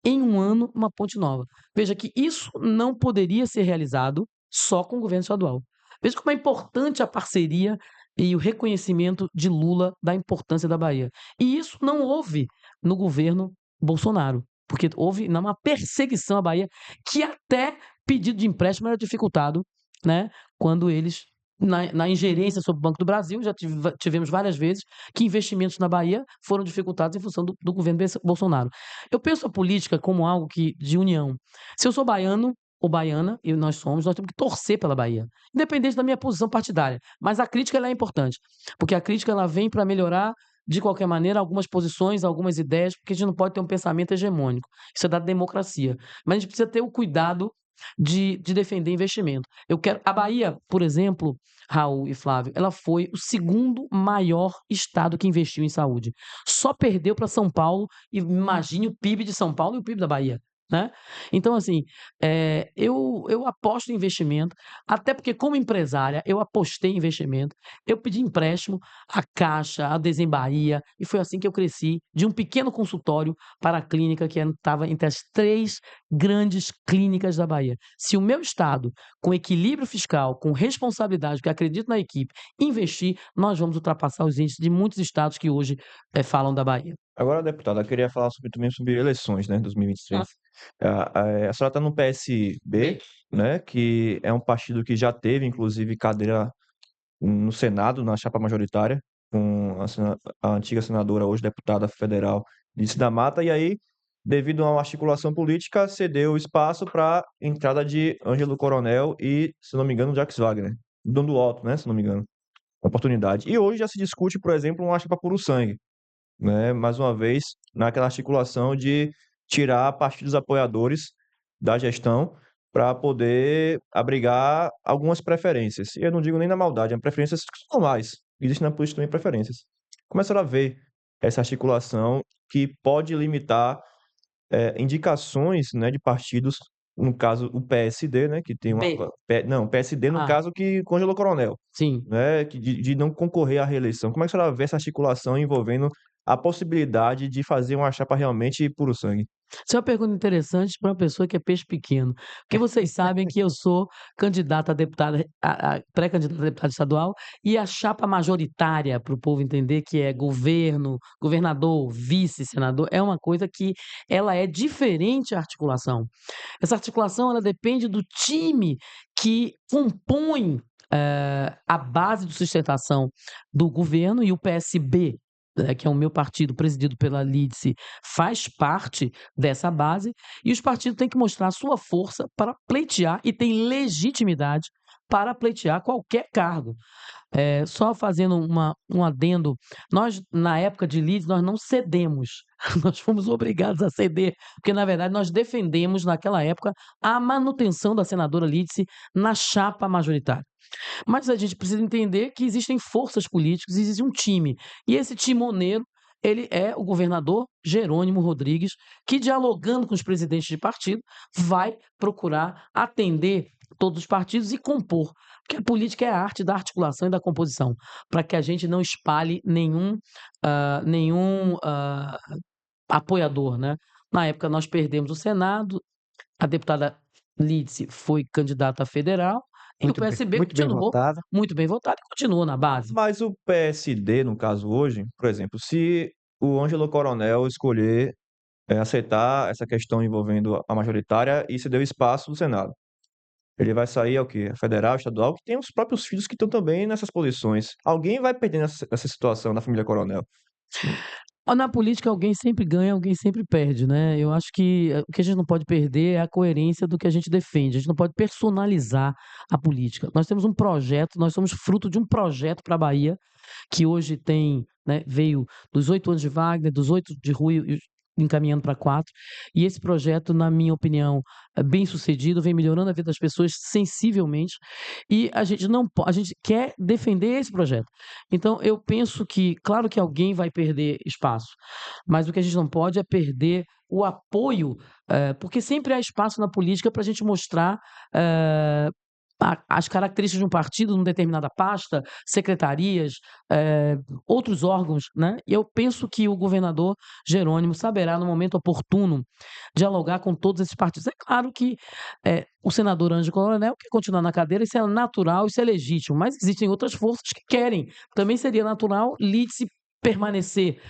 em um ano, uma ponte nova. Veja que isso não poderia ser realizado só com o governo estadual. Veja como é importante a parceria e o reconhecimento de Lula da importância da Bahia. E isso não houve no governo Bolsonaro, porque houve uma perseguição à Bahia, que até pedido de empréstimo era dificultado, né, quando eles, na ingerência sobre o Banco do Brasil, já tivemos várias vezes que investimentos na Bahia foram dificultados em função do governo Bolsonaro. Eu penso a política como algo de união. Se eu sou baiano ou baiana, e nós temos que torcer pela Bahia, independente da minha posição partidária. Mas a crítica ela é importante, porque a crítica ela vem para melhorar, de qualquer maneira, algumas posições, algumas ideias, porque a gente não pode ter um pensamento hegemônico. Isso é da democracia. Mas a gente precisa ter o cuidado de defender investimento. A Bahia, por exemplo, Raul e Flávio, ela foi o segundo maior estado que investiu em saúde. Só perdeu para São Paulo, e imagine o PIB de São Paulo e o PIB da Bahia. Né? Então, assim, eu aposto em investimento, até porque, como empresária, eu apostei em investimento, eu pedi empréstimo à Caixa, à Desembahia, e foi assim que eu cresci, de um pequeno consultório para a clínica que estava entre as 3 grandes clínicas da Bahia. Se o meu estado, com equilíbrio fiscal, com responsabilidade, porque acredito na equipe, investir, nós vamos ultrapassar os índices de muitos estados que hoje falam da Bahia. Agora, deputada, eu queria falar também sobre eleições, né, 2023. A senhora está no PSB, né, que é um partido que já teve, inclusive, cadeira no Senado, na chapa majoritária, com a antiga senadora, hoje deputada federal, Lídice da Mata, e aí, devido a uma articulação política, cedeu espaço para entrada de Ângelo Coronel e, se não me engano, Jacques Wagner, dono do Otto, né, se não me engano, oportunidade. E hoje já se discute, por exemplo, uma chapa puro sangue, né, mais uma vez, naquela articulação de tirar partidos apoiadores da gestão para poder abrigar algumas preferências. E eu não digo nem na maldade, são preferências normais. Existem na política também preferências. Começaram a ver essa articulação que pode limitar indicações, né, de partidos, no caso o PSD, né, que tem uma... B. Não, o PSD no Ah, caso que congelou Coronel, sim. né, de não concorrer à reeleição. Como é que a senhora vê essa articulação envolvendo a possibilidade de fazer uma chapa realmente puro sangue? Isso é uma pergunta interessante para uma pessoa que é peixe pequeno, porque vocês sabem que eu sou candidata a deputada, pré-candidata a deputada estadual, e a chapa majoritária, para o povo entender, que é governo, governador, vice-senador, é uma coisa que ela é diferente a articulação. Essa articulação ela depende do time que compõe a base de sustentação do governo, e o PSB, que é o meu partido, presidido pela Lídice, faz parte dessa base, e os partidos têm que mostrar sua força para pleitear e tem legitimidade para pleitear qualquer cargo. Só fazendo um adendo, nós, na época de Lídice, nós não cedemos, nós fomos obrigados a ceder, porque, na verdade, nós defendemos, naquela época, a manutenção da senadora Lídice na chapa majoritária. Mas a gente precisa entender que existem forças políticas, existe um time. E esse timoneiro, ele é o governador Jerônimo Rodrigues, que, dialogando com os presidentes de partido, vai procurar atender todos os partidos e compor. Porque a política é a arte da articulação e da composição, para que a gente não espalhe nenhum apoiador, né? Na época, nós perdemos o Senado, a deputada Lídice foi candidata a federal, e o Muito bem, PSB muito bem continuou votada. muito bem votado e continuou na base. Mas o PSD, no caso hoje, por exemplo, se o Ângelo Coronel escolher aceitar essa questão envolvendo a majoritária e se deu espaço do Senado, ele vai sair ao quê? Federal, estadual, que tem os próprios filhos que estão também nessas posições. Alguém vai perder nessa situação na família Coronel. Na política, alguém sempre ganha, alguém sempre perde, né? Eu acho que o que a gente não pode perder é a coerência do que a gente defende. A gente não pode personalizar a política. Nós temos um projeto, nós somos fruto de um projeto para a Bahia, que hoje tem, né, veio dos 8 anos de Wagner, dos 8 de Rui, encaminhando para 4. E esse projeto, na minha opinião, é bem sucedido, vem melhorando a vida das pessoas sensivelmente. E a gente não a gente quer defender esse projeto. Então, eu penso que, claro que alguém vai perder espaço, mas o que a gente não pode é perder o apoio, porque sempre há espaço na política para a gente mostrar as características de um partido numa determinada pasta, secretarias, outros órgãos, né? E eu penso que o governador Jerônimo saberá, no momento oportuno, dialogar com todos esses partidos. É claro que o senador Ângelo Coronel quer continuar na cadeira, isso é natural, isso é legítimo, mas existem outras forças que querem. Também seria natural Lídice permanecer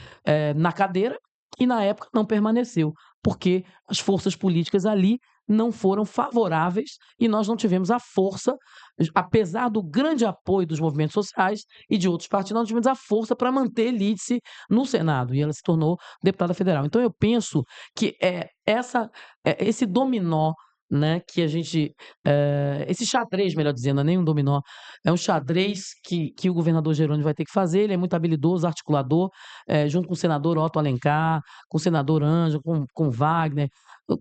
na cadeira, e na época não permaneceu, porque as forças políticas ali não foram favoráveis e nós não tivemos a força, apesar do grande apoio dos movimentos sociais e de outros partidos, nós não tivemos a força para manter Lídice no Senado e ela se tornou deputada federal. Então eu penso que esse dominó, né, que a gente, esse xadrez, melhor dizendo, não é nem um dominó, é um xadrez que o governador Jerônimo vai ter que fazer. Ele é muito habilidoso, articulador, junto com o senador Otto Alencar, com o senador Ângelo, com Wagner,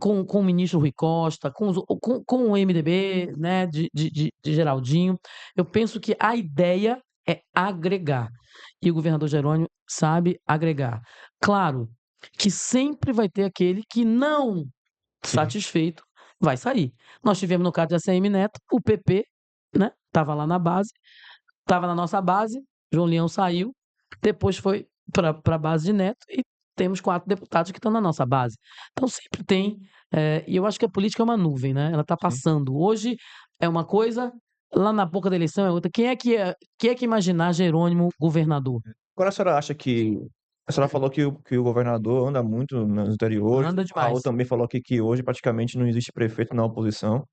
com o ministro Rui Costa, com o MDB, né, de Geraldinho. Eu penso que a ideia é agregar. E o governador Jerônimo sabe agregar. Claro que sempre vai ter aquele que não Sim. satisfeito vai sair. Nós tivemos no caso de ACM Neto, o PP, né, estava lá na base, estava na nossa base, João Leão saiu, depois foi para a base de Neto e temos 4 deputados que estão na nossa base. Então sempre tem, e eu acho que a política é uma nuvem, né? Ela está Sim. passando. Hoje é uma coisa, lá na boca da eleição é outra. Quem é que imaginar Jerônimo governador? Agora a senhora acha que. A senhora falou que o governador anda muito nos interiores. Anda O Raul demais. também falou aqui que hoje praticamente não existe prefeito na oposição.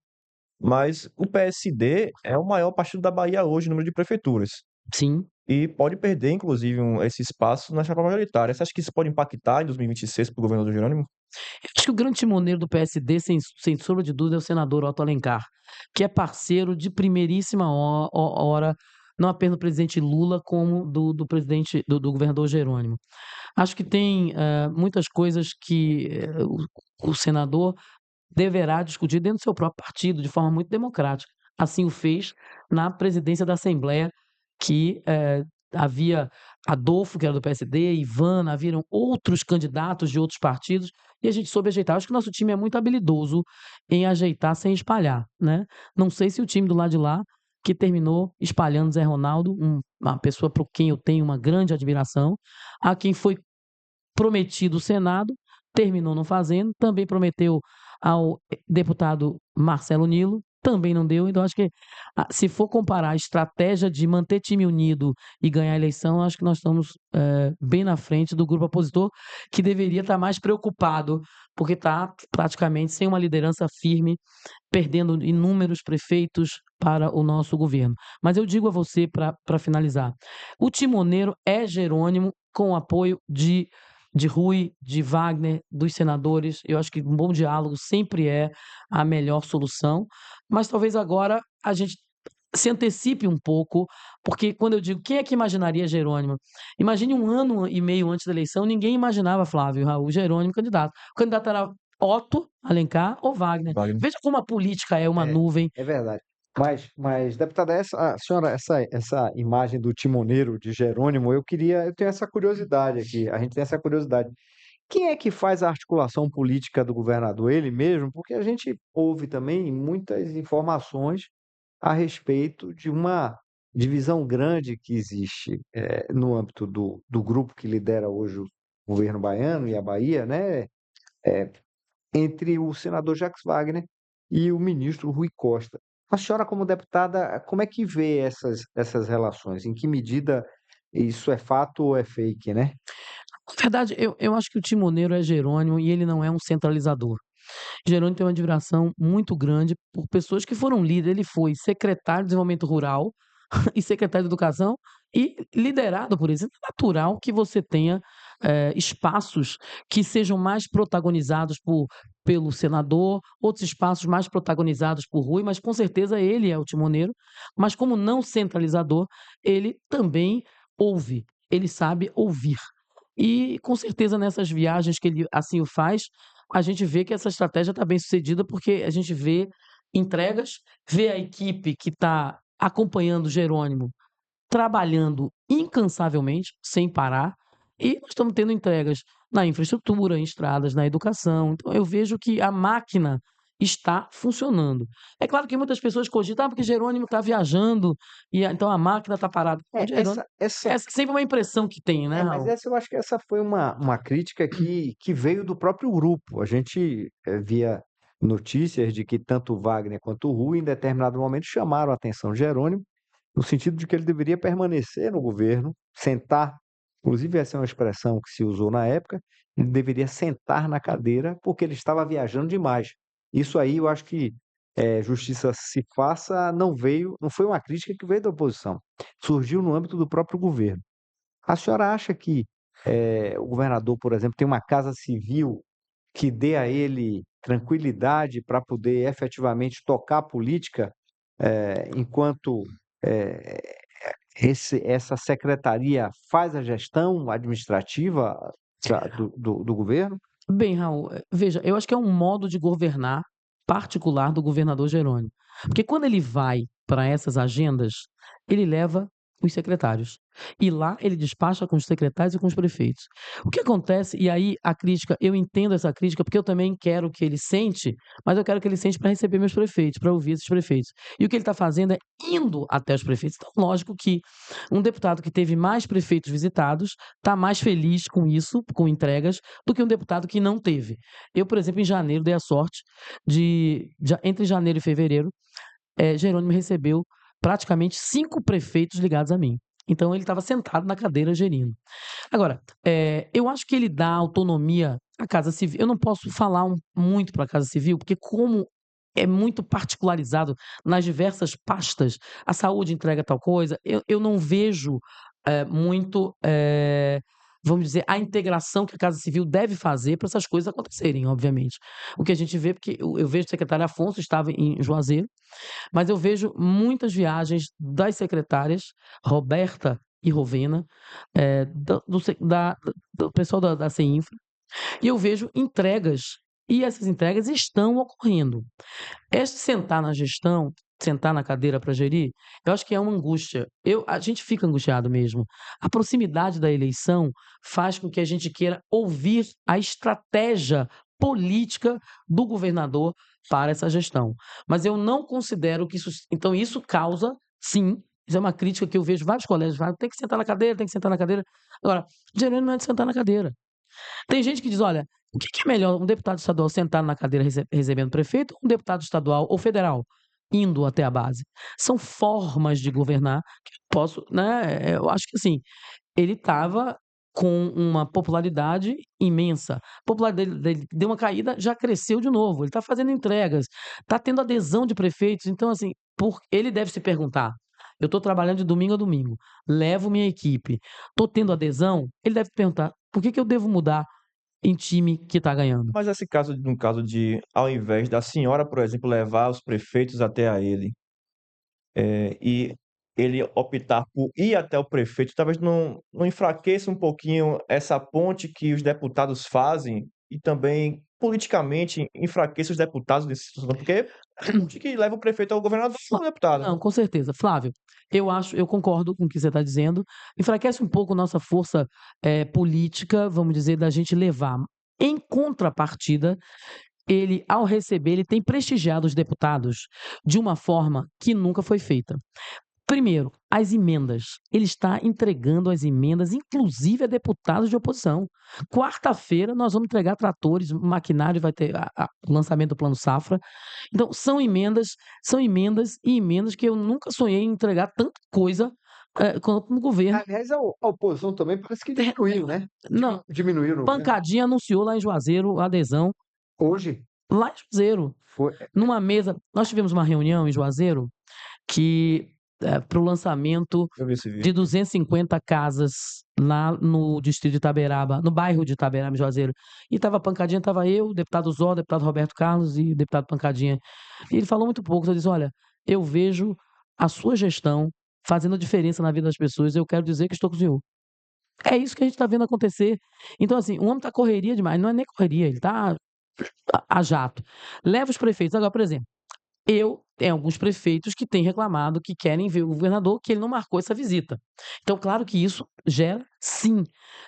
Mas o PSD é o maior partido da Bahia hoje, no número de prefeituras. Sim. E pode perder, inclusive, esse espaço na chapa majoritária. Você acha que isso pode impactar em 2026 para o governador Jerônimo? Eu acho que o grande timoneiro do PSD, sem sombra de dúvida, é o senador Otto Alencar, que é parceiro de primeiríssima hora, não apenas do presidente Lula, como do presidente, do governador Jerônimo. Acho que tem muitas coisas que o senador deverá discutir dentro do seu próprio partido, de forma muito democrática. Assim o fez na presidência da Assembleia, que havia Adolfo, que era do PSD, Ivana, haviam outros candidatos de outros partidos, e a gente soube ajeitar. Acho que o nosso time é muito habilidoso em ajeitar sem espalhar, né? Não sei se o time do lado de lá, que terminou espalhando Zé Ronaldo, uma pessoa por quem eu tenho uma grande admiração, a quem foi prometido o Senado, terminou não fazendo, também prometeu ao deputado Marcelo Nilo, também não deu. Então, acho que se for comparar a estratégia de manter time unido e ganhar a eleição, acho que nós estamos bem na frente do grupo opositor, que deveria estar mais preocupado, porque está praticamente sem uma liderança firme, perdendo inúmeros prefeitos para o nosso governo. Mas eu digo a você, para finalizar, o timoneiro é Jerônimo, com o apoio de Rui, de Wagner, dos senadores. Eu acho que um bom diálogo sempre é a melhor solução, mas talvez agora a gente se antecipe um pouco, porque quando eu digo quem é que imaginaria Jerônimo? Imagine 1 ano e meio antes da eleição, ninguém imaginava Flávio Raul Jerônimo candidato. O candidato era Otto Alencar ou Wagner. Wagner. Veja como a política é uma É, nuvem. é verdade. Mas, deputada, a senhora, essa imagem do timoneiro de Jerônimo, eu tenho essa curiosidade aqui, a gente tem essa curiosidade. Quem é que faz a articulação política do governador? Ele mesmo? Porque a gente ouve também muitas informações a respeito de uma divisão grande que existe no âmbito do grupo que lidera hoje o governo baiano e a Bahia, né? eh, entre o senador Jacques Wagner e o ministro Rui Costa. A senhora, como deputada, como é que vê essas relações? Em que medida isso é fato ou é fake, né? Na verdade, eu acho que o timoneiro é Jerônimo e ele não é um centralizador. Jerônimo tem uma admiração muito grande por pessoas que foram líderes. Ele foi secretário de Desenvolvimento Rural e secretário de Educação e liderado por isso. É natural que você tenha espaços que sejam mais protagonizados pelo senador, outros espaços mais protagonizados por Rui, mas com certeza ele é o timoneiro. Mas como não centralizador, ele também ouve, ele sabe ouvir. E com certeza nessas viagens que ele assim o faz, a gente vê que essa estratégia está bem sucedida, porque a gente vê entregas, vê a equipe que está acompanhando Jerônimo trabalhando incansavelmente, sem parar, e nós estamos tendo entregas na infraestrutura, em estradas, na educação. Então eu vejo que a máquina está funcionando. É claro que muitas pessoas cogitam, porque Jerônimo está viajando e então a máquina está parada. É, Jerônimo, essa é sempre uma impressão que tem, né, mas Raul? eu acho que essa foi uma crítica que veio do próprio grupo. A gente via notícias de que tanto o Wagner quanto o Rui, em determinado momento, chamaram a atenção de Jerônimo, no sentido de que ele deveria permanecer no governo, sentar Inclusive, essa é uma expressão que se usou na época. Ele deveria sentar na cadeira porque ele estava viajando demais. Isso aí eu acho que justiça se faça não foi uma crítica que veio da oposição. Surgiu no âmbito do próprio governo. A senhora acha que o governador, por exemplo, tem uma casa civil que dê a ele tranquilidade para poder efetivamente tocar a política, enquanto eh, essa secretaria faz a gestão administrativa do governo? Bem, Raul, veja, eu acho que é um modo de governar particular do governador Jerônimo. Porque quando ele vai para essas agendas, ele leva os secretários. E lá ele despacha com os secretários e com os prefeitos. O que acontece, e aí a crítica, eu entendo essa crítica, porque eu também quero que ele sente, mas eu quero que ele sente para receber meus prefeitos, para ouvir esses prefeitos. E o que ele está fazendo é indo até os prefeitos. Então, lógico que um deputado que teve mais prefeitos visitados está mais feliz com isso, com entregas, do que um deputado que não teve. Eu, por exemplo, em janeiro dei a sorte entre janeiro e fevereiro, Jerônimo recebeu praticamente 5 prefeitos ligados a mim. Então ele estava sentado na cadeira gerindo. Agora, eu acho que ele dá autonomia à Casa Civil. Eu não posso falar muito para a Casa Civil, porque como é muito particularizado nas diversas pastas, a saúde entrega tal coisa, eu não vejo muito, vamos dizer, a integração que a Casa Civil deve fazer para essas coisas acontecerem, obviamente. O que a gente vê, porque eu vejo o secretário Afonso estava em Juazeiro, mas eu vejo muitas viagens das secretárias, Roberta e Rovena, do pessoal da CEINFRA, e eu vejo entregas, e essas entregas estão ocorrendo. Este sentar na gestão, sentar na cadeira para gerir, eu acho que é uma angústia. A gente fica angustiado mesmo. A proximidade da eleição faz com que a gente queira ouvir a estratégia política do governador para essa gestão. Mas eu não considero que isso. Então, isso causa, sim. Isso é uma crítica que eu vejo vários colégios falando, tem que sentar na cadeira, tem que sentar na cadeira. Agora, Jerônimo não é de sentar na cadeira. Tem gente que diz: olha, o que é melhor, um deputado estadual sentado na cadeira recebendo prefeito, ou um deputado estadual ou federal indo até a base? São formas de governar que eu posso, né? Eu acho que assim, ele estava com uma popularidade imensa. A popularidade dele deu uma caída, já cresceu de novo. Ele está fazendo entregas, está tendo adesão de prefeitos. Então, assim, ele deve se perguntar. Eu estou trabalhando de domingo a domingo, levo minha equipe, estou tendo adesão. Ele deve perguntar: por que eu devo mudar em time que está ganhando? Mas esse caso, no caso de, ao invés da senhora, por exemplo, levar os prefeitos até a ele, e ele optar por ir até o prefeito, talvez não enfraqueça um pouquinho essa ponte que os deputados fazem e também politicamente enfraqueça os deputados nesse situação, porque a ponte que leva o prefeito ao governador é o deputado. Não, com certeza. Flávio, eu concordo com o que você está dizendo. Enfraquece um pouco nossa força política, vamos dizer, da gente levar. Em contrapartida, ele, ao receber, ele tem prestigiado os deputados de uma forma que nunca foi feita. Primeiro, as emendas. Ele está entregando as emendas, inclusive a deputados de oposição. Quarta-feira nós vamos entregar tratores, maquinário, vai ter o lançamento do Plano Safra. Então, são emendas e emendas que eu nunca sonhei em entregar tanta coisa quanto no governo. Aliás, a oposição também parece que diminuiu, né? Não, Diminuiu no governo. Pancadinha anunciou lá em Juazeiro a adesão. Hoje Lá em Juazeiro, foi. numa mesa, nós tivemos uma reunião em Juazeiro que para o lançamento Eu vi esse de vídeo. 250 casas lá no distrito de Itaberaba, no bairro de Itaberaba, em Juazeiro. E estava Pancadinha, estava eu, o deputado Zó, o deputado Roberto Carlos e o deputado Pancadinha. E ele falou muito pouco, ele disse: olha, eu vejo a sua gestão fazendo a diferença na vida das pessoas, eu quero dizer que estou com o senhor. É isso que a gente está vendo acontecer. Então, assim, o homem está correria demais, não é nem correria, ele está a jato. Leva os prefeitos. Agora, por exemplo, tem alguns prefeitos que têm reclamado que querem ver o governador, que ele não marcou essa visita. Então, claro que isso gera, sim,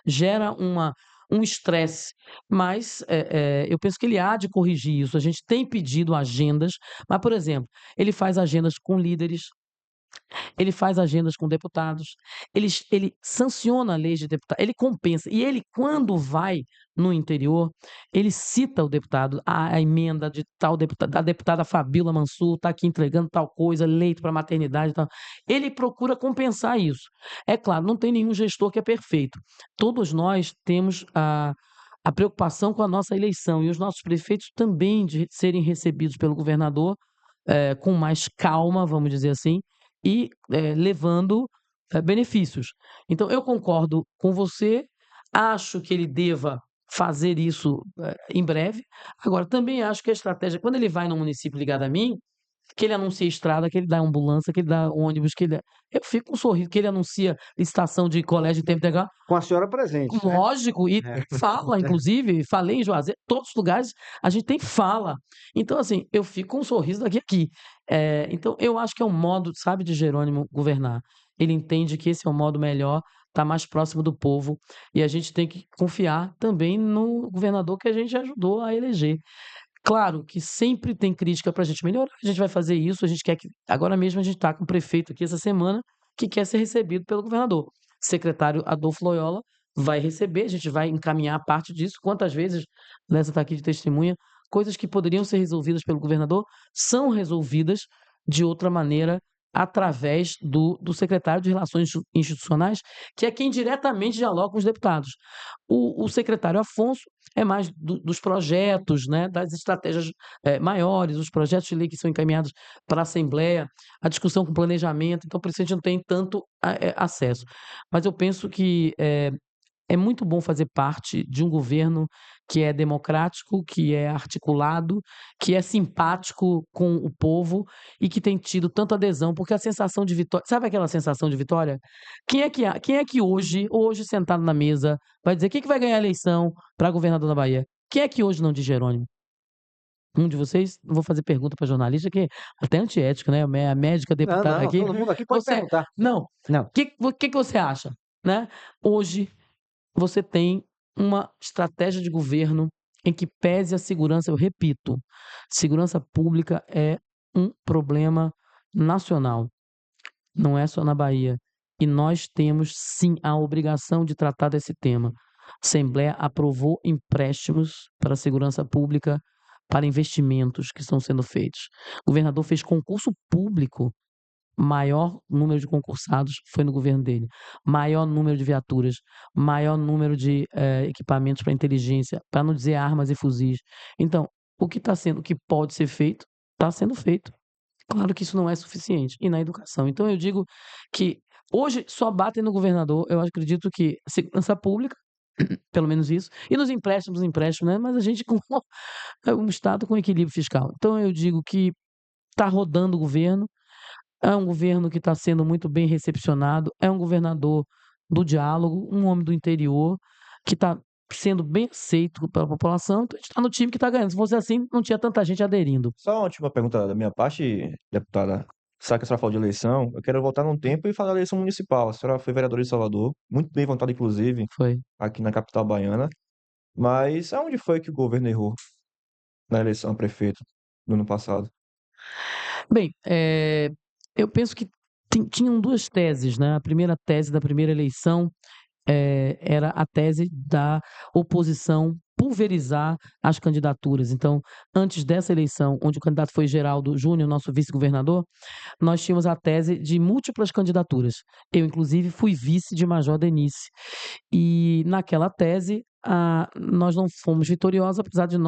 gera um estresse, mas eu penso que ele há de corrigir isso. A gente tem pedido agendas, mas, por exemplo, ele faz agendas com líderes, Ele faz agendas com deputados, ele sanciona leis de deputado, ele compensa. E ele, quando vai no interior, ele cita o deputado, a emenda de tal deputado, da deputada Fabíola Mansur, está aqui entregando tal coisa, leito para maternidade e tal. Ele procura compensar isso. É claro, não tem nenhum gestor que é perfeito. Todos nós temos a preocupação com a nossa eleição e os nossos prefeitos também de serem recebidos pelo governador com mais calma, vamos dizer assim, e levando benefícios. Então, eu concordo com você, acho que ele deva fazer isso em breve. Agora, também acho que a estratégia, quando ele vai num município ligado a mim, que ele anuncia estrada, que ele dá ambulância, que ele dá ônibus, que ele. Eu fico com um sorriso, que ele anuncia licitação de colégio de tempo integral. Com a senhora presente, né? Lógico, e fala, inclusive, falei em Juazeiro, todos os lugares a gente tem fala. Então, assim, eu fico com um sorriso daqui a aqui. Então, eu acho que é um modo, sabe, de Jerônimo governar. Ele entende que esse é um modo melhor, está mais próximo do povo, e a gente tem que confiar também no governador que a gente ajudou a eleger. Claro que sempre tem crítica para a gente melhorar, a gente vai fazer isso, a gente quer que. Agora mesmo a gente está com o prefeito aqui essa semana que quer ser recebido pelo governador. Secretário Adolfo Loyola vai receber, a gente vai encaminhar parte disso. Quantas vezes, Lessa está aqui de testemunha, coisas que poderiam ser resolvidas pelo governador são resolvidas de outra maneira através do secretário de Relações Institucionais, que é quem diretamente dialoga com os deputados. O secretário Afonso é mais dos projetos, né, das estratégias maiores, os projetos de lei que são encaminhados para a Assembleia, a discussão com planejamento, então por isso a gente não tem tanto acesso. Mas eu penso que é muito bom fazer parte de um governo que é democrático, que é articulado, que é simpático com o povo e que tem tido tanta adesão, porque a sensação de vitória, sabe aquela sensação de vitória? Quem é que hoje sentado na mesa, vai dizer quem que vai ganhar a eleição para governador da Bahia? Quem é que hoje não diz Jerônimo? Um de vocês? Não vou fazer pergunta para jornalista, que é até antiético, né? A médica Não, deputada não, aqui. todo mundo aqui pode Você, perguntar. não. Não. O que você acha, né? Hoje você tem uma estratégia de governo em que pese a segurança, eu repito, segurança pública é um problema nacional, não é só na Bahia. E nós temos, sim, a obrigação de tratar desse tema. A Assembleia aprovou empréstimos para a segurança pública, para investimentos que estão sendo feitos. O governador fez concurso público. Maior número de concursados foi no governo dele. Maior número de viaturas, maior número de equipamentos para inteligência, para não dizer armas e fuzis. Então, o que pode ser feito, está sendo feito. Claro que isso não é suficiente. E na educação. Então, eu digo que hoje só batem no governador. Eu acredito que a segurança pública, pelo menos isso, e nos empréstimos, né? Mas a gente com um Estado com equilíbrio fiscal. Então, eu digo que está rodando o governo. É um governo que está sendo muito bem recepcionado, é um governador do diálogo, um homem do interior, que está sendo bem aceito pela população, então a gente está no time que está ganhando. Se fosse assim, não tinha tanta gente aderindo. Só uma última pergunta da minha parte, deputada. Sabe que a senhora falou de eleição? Eu quero voltar num tempo e falar da eleição municipal. A senhora foi vereadora de Salvador, muito bem votada, inclusive, Foi. aqui na capital baiana. Mas aonde foi que o governo errou na eleição a prefeito no ano passado? Bem, eu penso que tinham duas teses, né? A primeira tese da primeira eleição era a tese da oposição pulverizar as candidaturas. Então, antes dessa eleição, onde o candidato foi Geraldo Júnior, nosso vice-governador, nós tínhamos a tese de múltiplas candidaturas. Eu, inclusive, fui vice de Major Denise. E naquela tese, nós não fomos vitoriosos, apesar de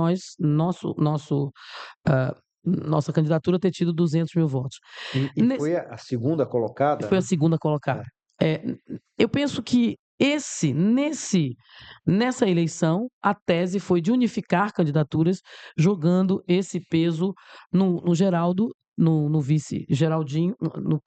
nossa candidatura ter tido 200 mil votos. E foi a segunda colocada? Foi a segunda colocada. Eu penso que nessa eleição, a tese foi de unificar candidaturas, jogando esse peso no Geraldo, no vice Geraldinho,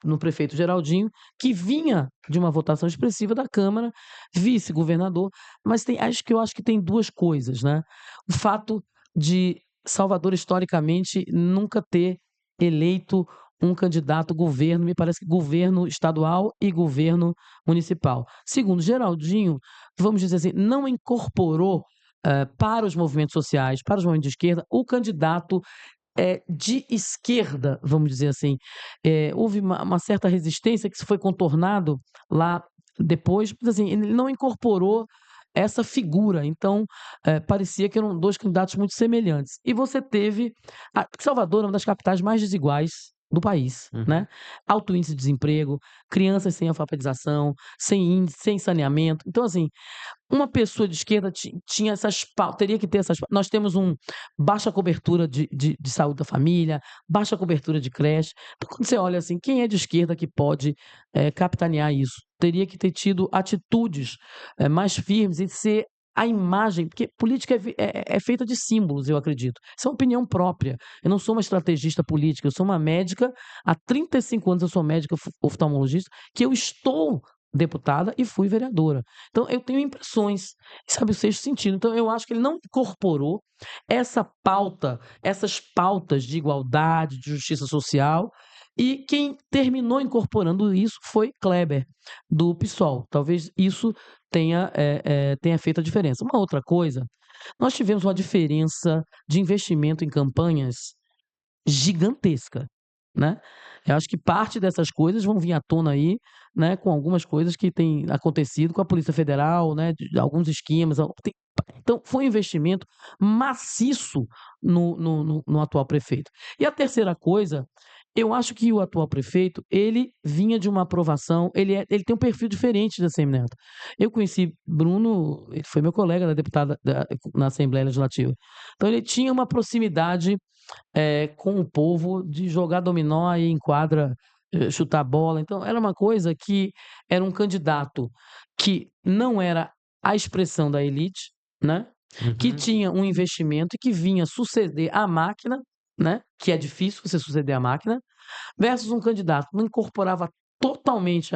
no prefeito Geraldinho, que vinha de uma votação expressiva da Câmara, vice-governador, mas eu acho que tem duas coisas, né? O fato de Salvador, historicamente, nunca ter eleito um candidato governo, me parece que governo estadual e governo municipal. Segundo, Geraldinho, vamos dizer assim, não incorporou para os movimentos sociais, para os movimentos de esquerda, o candidato de esquerda, vamos dizer assim. Houve uma certa resistência que se foi contornado lá depois, mas assim, ele não incorporou essa figura, então parecia que eram dois candidatos muito semelhantes. E você teve. Salvador é uma das capitais mais desiguais do país, né? Alto índice de desemprego, crianças sem alfabetização, sem índice, sem saneamento. Então, assim, uma pessoa de esquerda tinha teria que ter essas. Nós temos baixa cobertura de saúde da família, baixa cobertura de creche. Então, quando você olha assim, quem é de esquerda que pode capitanear isso? Teria que ter tido atitudes mais firmes e ser a imagem, porque política é feita de símbolos, eu acredito. Isso é uma opinião própria. Eu não sou uma estrategista política, eu sou uma médica. Há 35 anos eu sou médica oftalmologista, que eu estou deputada e fui vereadora. Então, eu tenho impressões, sabe, o sexto sentido. Então, eu acho que ele não incorporou essas pautas de igualdade, de justiça social, e quem terminou incorporando isso foi Kleber, do PSOL. Talvez isso tenha feito a diferença. Uma outra coisa, nós tivemos uma diferença de investimento em campanhas gigantesca, né? Eu acho que parte dessas coisas vão vir à tona aí, né, com algumas coisas que têm acontecido com a Polícia Federal, né, de alguns esquemas. Então, foi um investimento maciço no atual prefeito. E a terceira coisa, eu acho que o atual prefeito, ele vinha de uma aprovação, ele tem um perfil diferente da Semineto. Eu conheci Bruno, ele foi meu colega da deputada na Assembleia Legislativa. Então, ele tinha uma proximidade com o povo de jogar dominó e em quadra chutar bola. Então, era uma coisa que era um candidato que não era a expressão da elite, né? Que tinha um investimento e que vinha suceder a máquina, né? Que é difícil você suceder a máquina, versus um candidato que não incorporava totalmente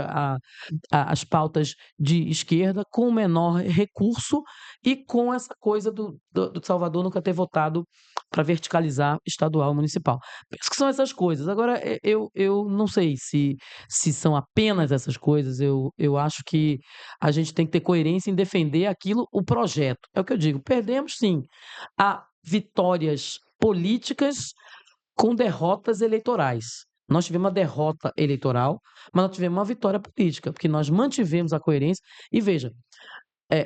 as pautas de esquerda, com menor recurso e com essa coisa do Salvador nunca ter votado para verticalizar estadual e municipal. Penso que são essas coisas. Agora, eu não sei se são apenas essas coisas. Eu acho que a gente tem que ter coerência em defender aquilo, o projeto. É o que eu digo. Perdemos, sim, a vitórias políticas com derrotas eleitorais. Nós tivemos uma derrota eleitoral, mas nós tivemos uma vitória política, porque nós mantivemos a coerência. E veja,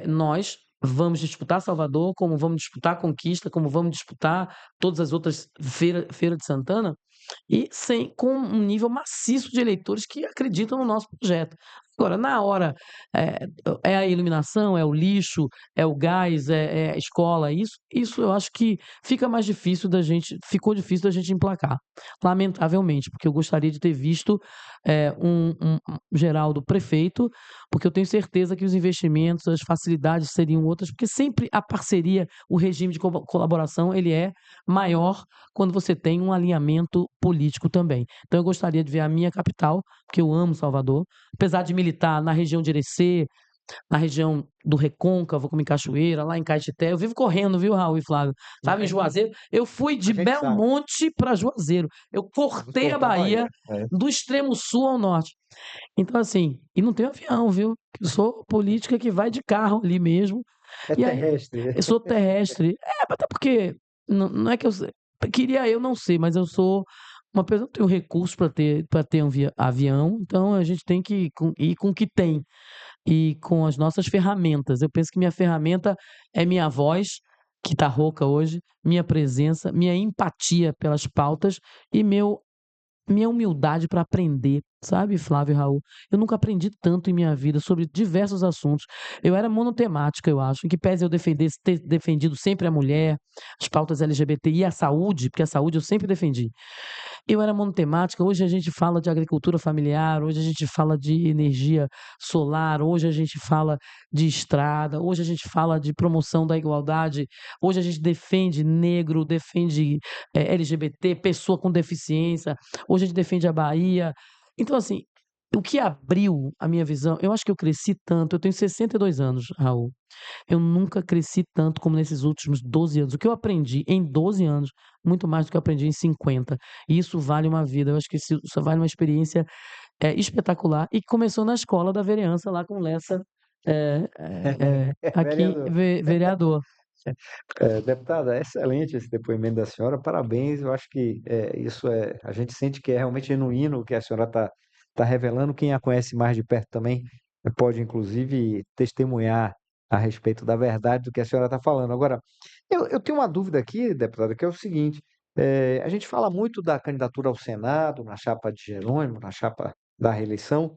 nós vamos disputar Salvador, como vamos disputar Conquista, como vamos disputar todas as outras Feira de Santana, e com um nível maciço de eleitores que acreditam no nosso projeto. Agora, na hora, a iluminação, é o lixo, é o gás, é a escola, isso eu acho que ficou difícil da gente emplacar, lamentavelmente, porque eu gostaria de ter visto um Geraldo prefeito, porque eu tenho certeza que os investimentos, as facilidades seriam outras, porque sempre a parceria, o regime de colaboração, ele é maior quando você tem um alinhamento político também. Então eu gostaria de ver a minha capital, porque eu amo Salvador, apesar de militar na região de Irecê, na região do Recôncavo, como em Cachoeira, lá em Caetité. Eu vivo correndo, viu, Raul e Flávio? Sabe, em Juazeiro? Eu fui de Belmonte para Juazeiro. Eu cortei a Bahia do extremo sul ao norte. Então, assim, e não tem avião, viu? Eu sou política que vai de carro ali mesmo. É terrestre. Eu sou terrestre. Até porque não é que eu queria, eu não sei, mas eu sou uma pessoa que tem recurso para ter um avião, então a gente tem que ir com o que tem e com as nossas ferramentas. Eu penso que minha ferramenta é minha voz, que está rouca hoje, minha presença, minha empatia pelas pautas e minha humildade para aprender, sabe, Flávio e Raul? Eu nunca aprendi tanto em minha vida sobre diversos assuntos. Eu era monotemática, eu acho, em que pese eu ter defendido sempre a mulher, as pautas LGBT e a saúde, porque a saúde eu sempre defendi. Eu era monotemática, hoje a gente fala de agricultura familiar, hoje a gente fala de energia solar, hoje a gente fala de estrada, hoje a gente fala de promoção da igualdade, hoje a gente defende negro, defende LGBT, pessoa com deficiência, hoje a gente defende a Bahia. Então, assim, o que abriu a minha visão, eu acho que eu cresci tanto, eu tenho 62 anos, Raul. Eu nunca cresci tanto como nesses últimos 12 anos. O que eu aprendi em 12 anos, muito mais do que eu aprendi em 50. E isso vale uma vida. Eu acho que isso vale uma experiência espetacular. E que começou na escola da vereança, lá com Lessa, aqui, Vereador. vereador. Deputada, é excelente esse depoimento da senhora, parabéns. Eu acho que a gente sente que é realmente genuíno o que a senhora está revelando. Quem a conhece mais de perto também pode, inclusive, testemunhar a respeito da verdade do que a senhora está falando. Agora, eu tenho uma dúvida aqui, deputada, que é o seguinte: a gente fala muito da candidatura ao Senado, na chapa de Jerônimo, na chapa da reeleição,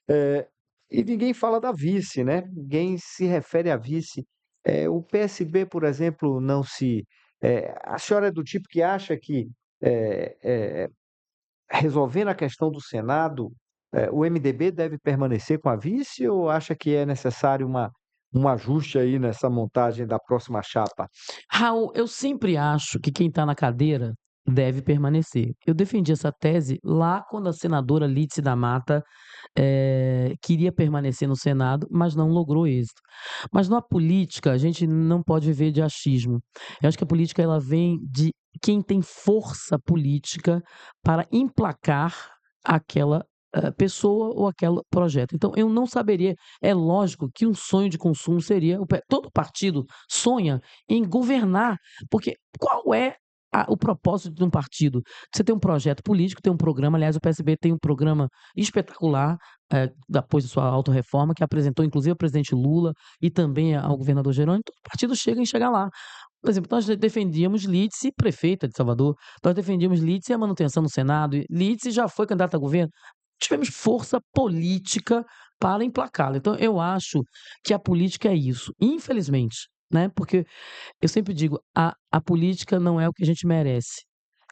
eh, e ninguém fala da vice, né? Ninguém se refere à vice. O PSB, por exemplo, não se. A senhora é do tipo que acha que, é, é, resolvendo a questão do Senado, o MDB deve permanecer com a vice ou acha que é necessário um ajuste aí nessa montagem da próxima chapa? Raul, eu sempre acho que quem está na cadeira deve permanecer. Eu defendi essa tese lá quando a senadora Lídice da Mata queria permanecer no Senado, mas não logrou êxito. Mas na política, a gente não pode viver de achismo. Eu acho que a política ela vem de quem tem força política para emplacar aquela pessoa ou aquele projeto. Então, eu não saberia. É lógico que um sonho de consumo seria. Todo partido sonha em governar, porque qual é o propósito de um partido? Você tem um projeto político, tem um programa. Aliás, o PSB tem um programa espetacular, depois da sua autorreforma, que apresentou inclusive ao presidente Lula e também ao governador Jerônimo. Todo partido chega em chegar lá. Por exemplo, nós defendíamos Lídice, prefeita de Salvador, nós defendíamos Lídice e a manutenção no Senado. E Lídice já foi candidata a governo. Tivemos força política para emplacá-la. Então, eu acho que a política é isso, infelizmente, né? Porque eu sempre digo, a política não é o que a gente merece,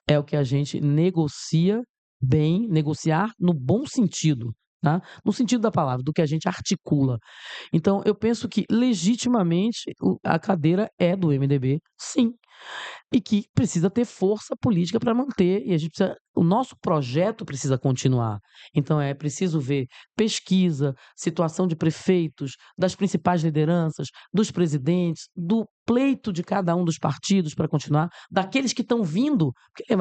é o que a gente negocia bem, negociar no bom sentido, tá? No sentido da palavra, do que a gente articula. Então, eu penso que legitimamente a cadeira é do MDB, sim, e que precisa ter força política para manter, e a gente precisa, o nosso projeto precisa continuar. Então é preciso ver pesquisa, situação de prefeitos, das principais lideranças, dos presidentes, do pleito de cada um dos partidos para continuar, daqueles que estão vindo, porque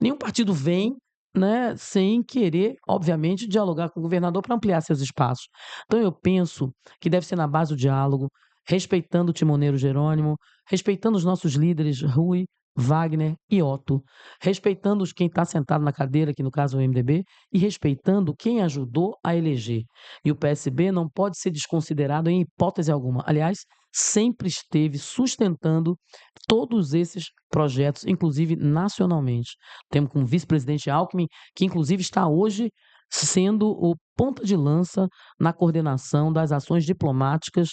nenhum partido vem, né, sem querer, obviamente, dialogar com o governador para ampliar seus espaços. Então eu penso que deve ser na base do diálogo, respeitando o timoneiro Jerônimo, respeitando os nossos líderes Rui, Wagner e Otto, respeitando quem está sentado na cadeira, que no caso é o MDB, e respeitando quem ajudou a eleger. E o PSB não pode ser desconsiderado em hipótese alguma. Aliás, sempre esteve sustentando todos esses projetos, inclusive nacionalmente. Temos como vice-presidente Alckmin, que inclusive está hoje sendo o ponta de lança na coordenação das ações diplomáticas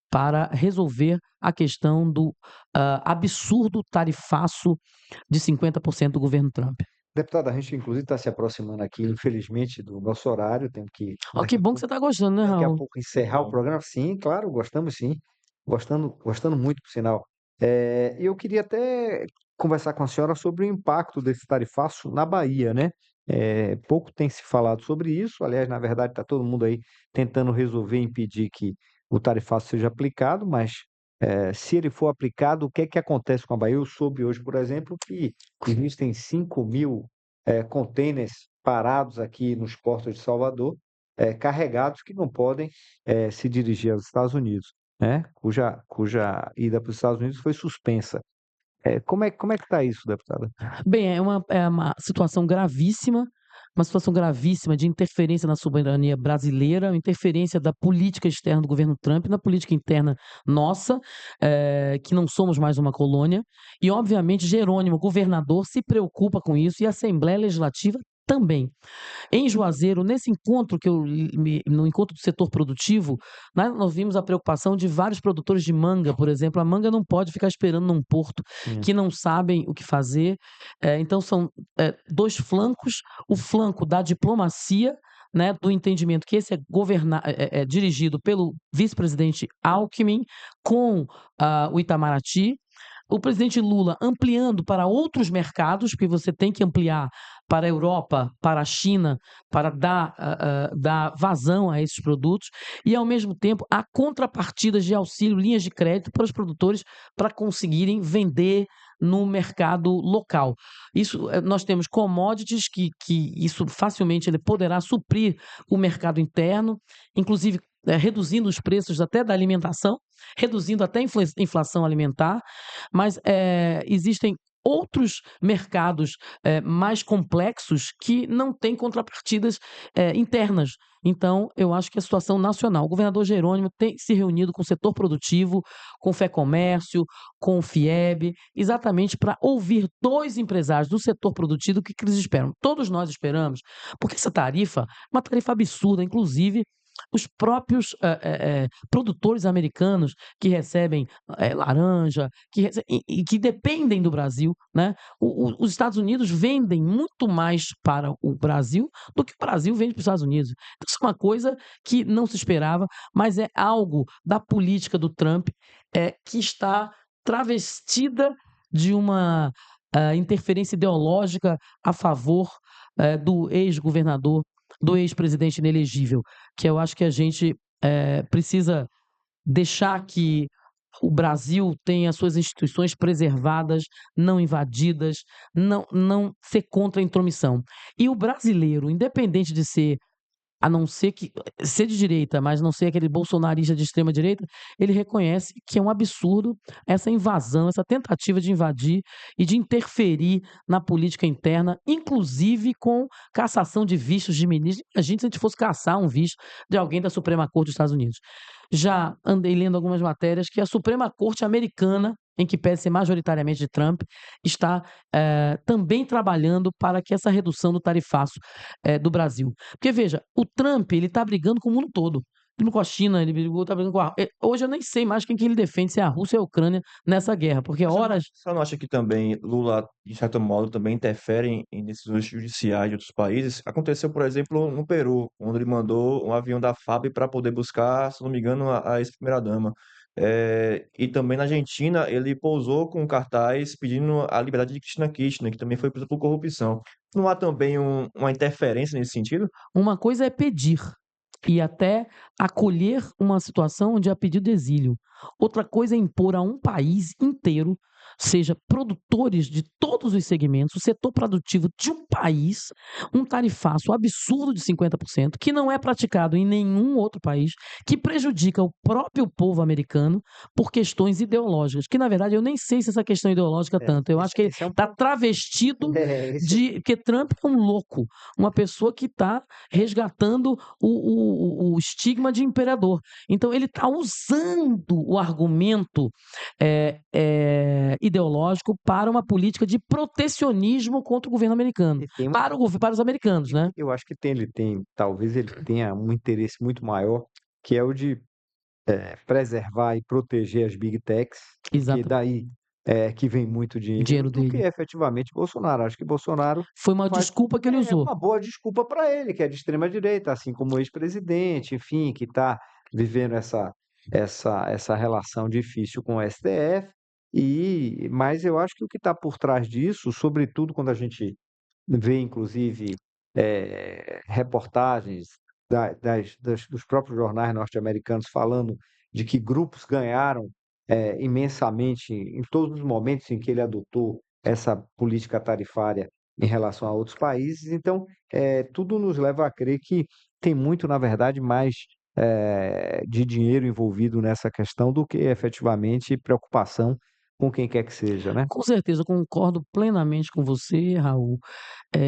para resolver a questão do absurdo tarifaço de 50% do governo Trump. Deputada, a gente inclusive está se aproximando aqui, infelizmente, do nosso horário. Temos que Ó, que bom que você está gostando, né, daqui a Raul? pouco encerrar o programa. Sim, claro, gostamos sim. Gostando muito, por sinal. E eu queria até conversar com a senhora sobre o impacto desse tarifaço na Bahia, né? Pouco tem se falado sobre isso. Aliás, na verdade, está todo mundo aí tentando resolver impedir que o tarifaço seja aplicado, mas se ele for aplicado, o que é que acontece com a Bahia? Eu soube hoje, por exemplo, que existem 5.000 containers parados aqui nos portos de Salvador, carregados que não podem se dirigir aos Estados Unidos, né? Cuja ida para os Estados Unidos foi suspensa. Como é que está isso, deputada? Bem, é uma situação gravíssima de interferência na soberania brasileira, interferência da política externa do governo Trump na política interna nossa, que não somos mais uma colônia, e obviamente Jerônimo, governador, se preocupa com isso e a Assembleia Legislativa também. Em Juazeiro, nesse encontro no encontro do setor produtivo, né, nós vimos a preocupação de vários produtores de manga, por exemplo. A manga não pode ficar esperando num porto que não sabem o que fazer. Então, são dois flancos: o flanco da diplomacia, né, do entendimento que esse é dirigido pelo vice-presidente Alckmin com o Itamaraty. O presidente Lula ampliando para outros mercados, porque você tem que ampliar para a Europa, para a China, para dar vazão a esses produtos, e ao mesmo tempo há contrapartidas de auxílio, linhas de crédito para os produtores para conseguirem vender no mercado local. Isso, nós temos commodities que isso facilmente ele poderá suprir o mercado interno, inclusive reduzindo os preços até da alimentação, reduzindo até a inflação alimentar, mas existem outros mercados mais complexos que não têm contrapartidas internas. Então, eu acho que a situação nacional, o governador Jerônimo tem se reunido com o setor produtivo, com o FEComércio, com o FIEB, exatamente para ouvir dos empresários do setor produtivo o que eles esperam. Todos nós esperamos, porque essa tarifa é uma tarifa absurda, inclusive os próprios produtores americanos que recebem laranja, e que dependem do Brasil, né? Os Estados Unidos vendem muito mais para o Brasil do que o Brasil vende para os Estados Unidos. Então, isso é uma coisa que não se esperava, mas é algo da política do Trump que está travestida de uma interferência ideológica a favor do ex-governador, do ex-presidente inelegível, que eu acho que a gente precisa deixar que o Brasil tenha suas instituições preservadas, não invadidas, não ser contra a intromissão. E o brasileiro, independente de ser, a não ser que ser de direita, mas não ser aquele bolsonarista de extrema direita, ele reconhece que é um absurdo essa invasão, essa tentativa de invadir e de interferir na política interna, inclusive com cassação de vistos de ministros. Imagina se a gente fosse caçar um visto de alguém da Suprema Corte dos Estados Unidos. Já andei lendo algumas matérias que a Suprema Corte americana, em que pese ser majoritariamente de Trump, está também trabalhando para que essa redução do tarifaço do Brasil. Porque, veja, o Trump ele está brigando com o mundo todo. Ele brigou com a China, ele está brigando com a... Hoje eu nem sei mais quem que ele defende, se é a Rússia ou a Ucrânia nessa guerra, porque horas... Você não acha que também Lula, de certo modo, também interfere em decisões judiciais de outros países? Aconteceu, por exemplo, no Peru, onde ele mandou um avião da FAB para poder buscar, se não me engano, a ex-primeira-dama. E também na Argentina, ele pousou com um cartaz pedindo a liberdade de Cristina Kirchner, que também foi presa por corrupção. Não há também uma interferência nesse sentido? Uma coisa é pedir e até acolher uma situação onde há pedido de exílio. Outra coisa é impor a um país inteiro, seja produtores de todos os segmentos, o setor produtivo de um país, um tarifaço absurdo de 50%, que não é praticado em nenhum outro país, que prejudica o próprio povo americano por questões ideológicas, que na verdade eu nem sei se essa questão é ideológica tanto, eu acho que ele Esse é um está ponto. travestido Esse de... Porque Trump é um louco, uma pessoa que está resgatando o estigma de imperador. Então, ele está usando o argumento ideológico para uma política de protecionismo contra o governo americano, e tem um- para os americanos, né? eu acho que talvez ele tenha um interesse muito maior, que é o de preservar e proteger as big techs, porque Exato, daí que vem muito o dinheiro, dinheiro do que dele. efetivamente Bolsonaro. Acho que Bolsonaro Foi uma faz desculpa que ele usou. uma boa desculpa para ele, que é de extrema direita, assim como o ex-presidente, enfim, que está vivendo essa relação difícil com o STF. Mas eu acho que o que está por trás disso, sobretudo quando a gente vê, inclusive, reportagens dos próprios jornais norte-americanos falando de que grupos ganharam imensamente em todos os momentos em que ele adotou essa política tarifária em relação a outros países. Então, tudo nos leva a crer que tem muito, na verdade, mais de dinheiro envolvido nessa questão do que efetivamente preocupação com quem quer que seja, né? Com certeza, eu concordo plenamente com você, Raul.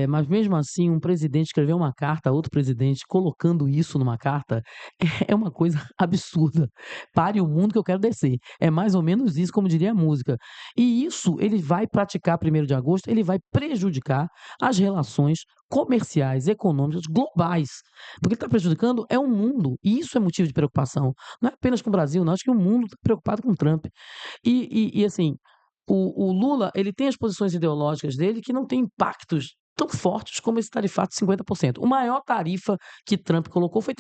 Mas mesmo assim, um presidente escrever uma carta a outro presidente colocando isso numa carta é uma coisa absurda. Pare o mundo que eu quero descer. É mais ou menos isso, como diria a música. E isso ele vai praticar 1º de agosto, ele vai prejudicar as relações comerciais, econômicas, globais. Porque ele está prejudicando é o mundo. E isso é motivo de preocupação. Não é apenas com o Brasil, não. Acho que o mundo está preocupado com o Trump. Assim, o Lula, ele tem as posições ideológicas dele que não têm impactos tão fortes como esse tarifato de 50%. O maior tarifa que Trump colocou foi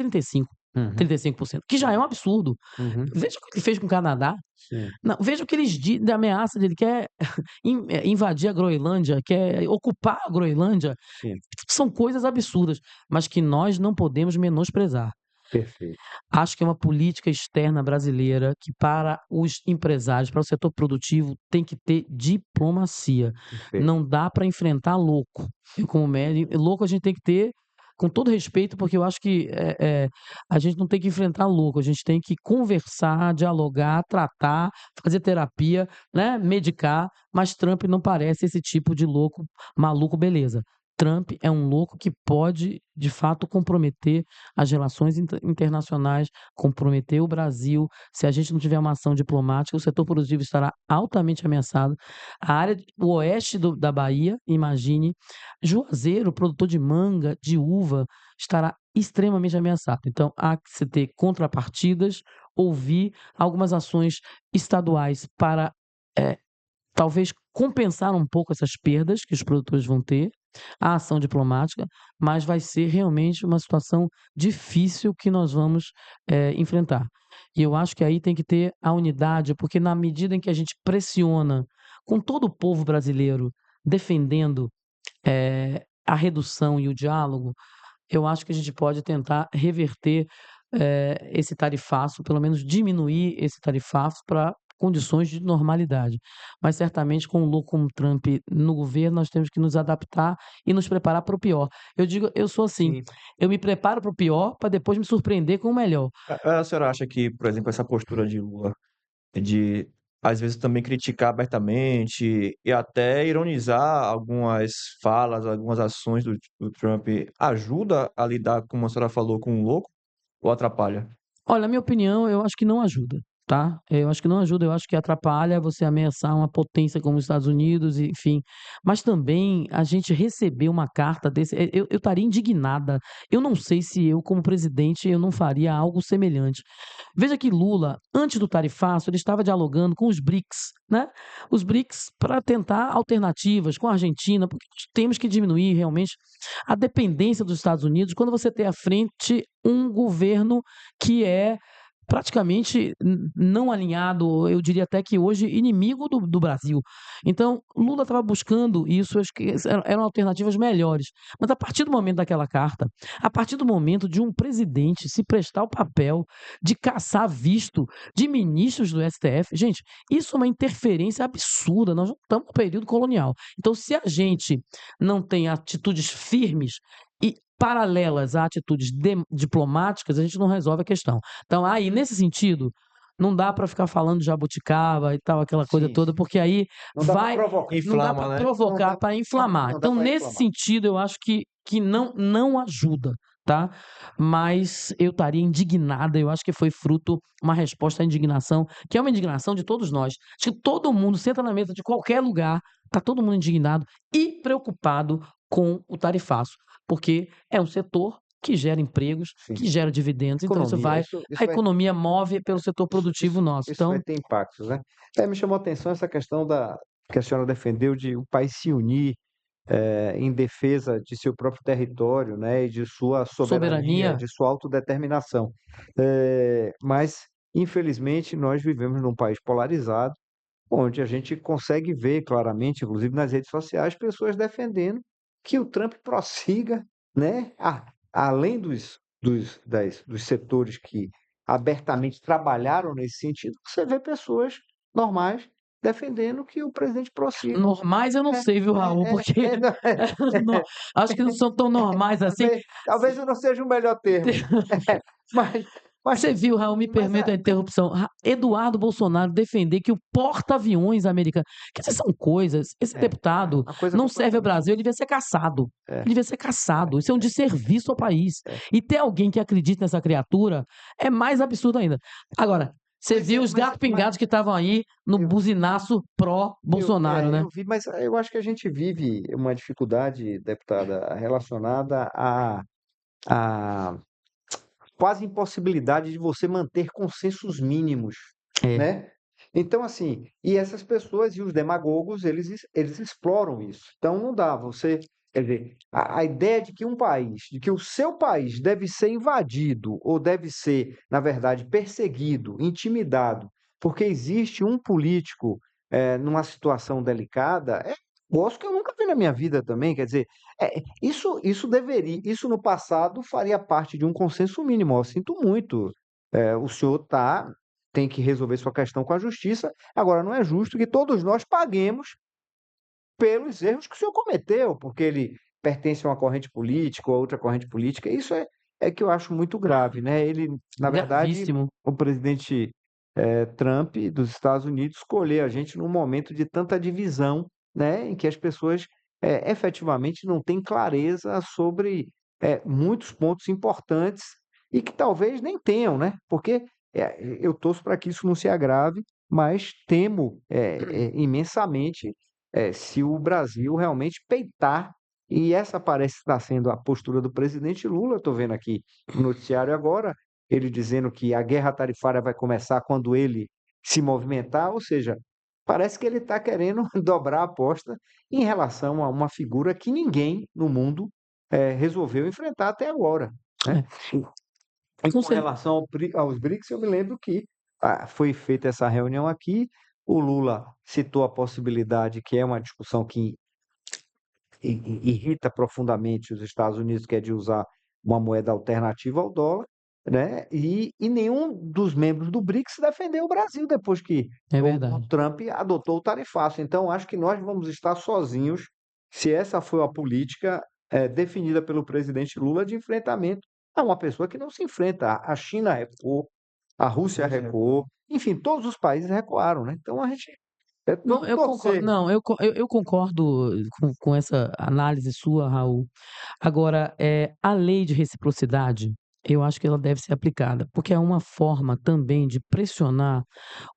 Uhum, 35%, que já é um absurdo. uhum, Veja o que ele fez com o Canadá. sim, Não, veja o que eles dizem da ameaça dele, quer invadir a Groenlândia, quer ocupar a Groenlândia. sim, São coisas absurdas, mas que nós não podemos menosprezar. perfeito, Acho que é uma política externa brasileira que, para os empresários, para o setor produtivo, tem que ter diplomacia. perfeito. Não dá para enfrentar louco. Eu, como médico, louco a gente tem que ter com todo respeito, porque eu acho que a gente não tem que enfrentar louco, a gente tem que conversar, dialogar, tratar, fazer terapia, né, medicar, mas Trump não parece esse tipo de louco, maluco, beleza. Trump é um louco que pode, de fato, comprometer as relações internacionais, comprometer o Brasil. Se a gente não tiver uma ação diplomática, o setor produtivo estará altamente ameaçado. A área, o oeste da Bahia, imagine, Juazeiro, produtor de manga, de uva, estará extremamente ameaçado. Então, há que se ter contrapartidas, ouvir algumas ações estaduais para talvez compensar um pouco essas perdas que os produtores vão ter, a ação diplomática, mas vai ser realmente uma situação difícil que nós vamos enfrentar. E eu acho que aí tem que ter a unidade, porque na medida em que a gente pressiona com todo o povo brasileiro defendendo a redução e o diálogo, eu acho que a gente pode tentar reverter esse tarifaço, pelo menos diminuir esse tarifaço para condições de normalidade. Mas certamente com um louco como Trump no governo, nós temos que nos adaptar e nos preparar para o pior. Eu digo, eu sou assim, Sim. eu me preparo para o pior para depois me surpreender com o melhor. A senhora acha que, por exemplo, essa postura de Lula de às vezes também criticar abertamente e até ironizar algumas falas, algumas ações do Trump ajuda a lidar, como a senhora falou, com o louco ou atrapalha? Olha, na minha opinião, eu acho que não ajuda, tá? Eu acho que não ajuda, eu acho que atrapalha você ameaçar uma potência como os Estados Unidos, enfim. Mas também a gente receber uma carta desse, eu estaria indignada. Eu não sei se eu, como presidente, eu não faria algo semelhante. Veja que Lula, antes do tarifaço, ele estava dialogando com os BRICS, né? Os BRICS para tentar alternativas com a Argentina, porque nós temos que diminuir realmente a dependência dos Estados Unidos quando você tem à frente um governo que é praticamente não alinhado, eu diria até que hoje inimigo do Brasil. Então, Lula estava buscando isso, acho que eram alternativas melhores. Mas a partir do momento daquela carta, a partir do momento de um presidente se prestar o papel de caçar visto de ministros do STF, gente, isso é uma interferência absurda. Nós não estamos no período colonial. Então, se a gente não tem atitudes firmes e paralelas a atitudes diplomáticas, a gente não resolve a questão. Então, aí, nesse sentido, não dá para ficar falando de jabuticaba e tal, aquela coisa Sim, toda, porque aí não dá para vai, provocar. não dá Inflama, para né? Não provocar, dá, para inflamar. não dá Então, para nesse inflamar. sentido, eu acho que não ajuda, tá? Mas eu estaria indignada, eu acho que foi fruto, uma resposta à indignação, que é uma indignação de todos nós. Acho que todo mundo senta na mesa de qualquer lugar, tá todo mundo indignado e preocupado com o tarifaço, porque é um setor que gera empregos, Sim. que gera dividendos, então isso Economia, vai, isso a vai, economia move pelo setor produtivo nosso. isso vai Então, ter impactos, né? Me chamou a atenção essa questão que a senhora defendeu de o país se unir em defesa de seu próprio território, né, e de sua soberania, soberania, de sua autodeterminação. Mas, infelizmente, nós vivemos num país polarizado, onde a gente consegue ver claramente, inclusive nas redes sociais, pessoas defendendo que o Trump prossiga, né, além dos setores que abertamente trabalharam nesse sentido, você vê pessoas normais defendendo que o presidente prossiga. normais eu não É, sei, viu, Raul? é, Porque é, não, não- acho que não são tão normais assim. talvez eu não seja o melhor termo, mas, mas, Você viu, Raul, me mas permita a interrupção. Eduardo Bolsonaro defender que o porta-aviões americano. Quer dizer, são coisas. Esse deputado uma coisa não serve ao completamente. Brasil, ele devia ser caçado. É, Ele devia ser caçado. Isso é um desserviço ao país. é. E ter alguém que acredita nessa criatura é mais absurdo ainda. Agora, você Mas viu os gatos pingados que estavam aí no eu, buzinaço pró-Bolsonaro, né? eu vi, mas eu acho que a gente vive uma dificuldade, deputada, relacionada à quase impossibilidade de você manter consensos mínimos, É. né? Então, assim, e essas pessoas e os demagogos, eles exploram isso. Então, não dá, quer dizer, a ideia de que um país, de que o seu país deve ser invadido ou deve ser, na verdade, perseguido, intimidado, porque existe um político numa situação delicada, é um negócio que eu nunca vi na minha vida também, quer dizer, isso no passado faria parte de um consenso mínimo. Eu sinto muito. O senhor tem que resolver sua questão com a justiça. Agora, não é justo que todos nós paguemos pelos erros que o senhor cometeu, porque ele pertence a uma corrente política ou a outra corrente política. Isso é que eu acho muito grave, né? Ele, na verdade, Gravíssimo. o presidente Trump dos Estados Unidos escolheu a gente num momento de tanta divisão, né? Em que as pessoas efetivamente não têm clareza sobre muitos pontos importantes e que talvez nem tenham, né? Porque eu torço para que isso não se agrave, mas temo imensamente se o Brasil realmente peitar, e essa parece estar sendo a postura do presidente Lula. Estou vendo aqui no noticiário agora, ele dizendo que a guerra tarifária vai começar quando ele se movimentar, ou seja, parece que ele está querendo dobrar a aposta em relação a uma figura que ninguém no mundo resolveu enfrentar até agora, né? É, E com com cer- relação aos BRICS, eu me lembro que foi feita essa reunião aqui, o Lula citou a possibilidade, que é uma discussão que irrita profundamente os Estados Unidos, que é de usar uma moeda alternativa ao dólar, né? E nenhum dos membros do BRICS defendeu o Brasil depois que é o verdade. Trump adotou o tarifaço. Então, acho que nós vamos estar sozinhos se essa foi a política definida pelo presidente Lula de enfrentamento a uma pessoa que não se enfrenta. A China recuou, a Rússia recuou, enfim, todos os países recuaram, né? Então, a gente Não, vamos eu concordo, torcer. não, eu concordo com essa análise sua, Raul. Agora, a lei de reciprocidade, eu acho que ela deve ser aplicada, porque é uma forma também de pressionar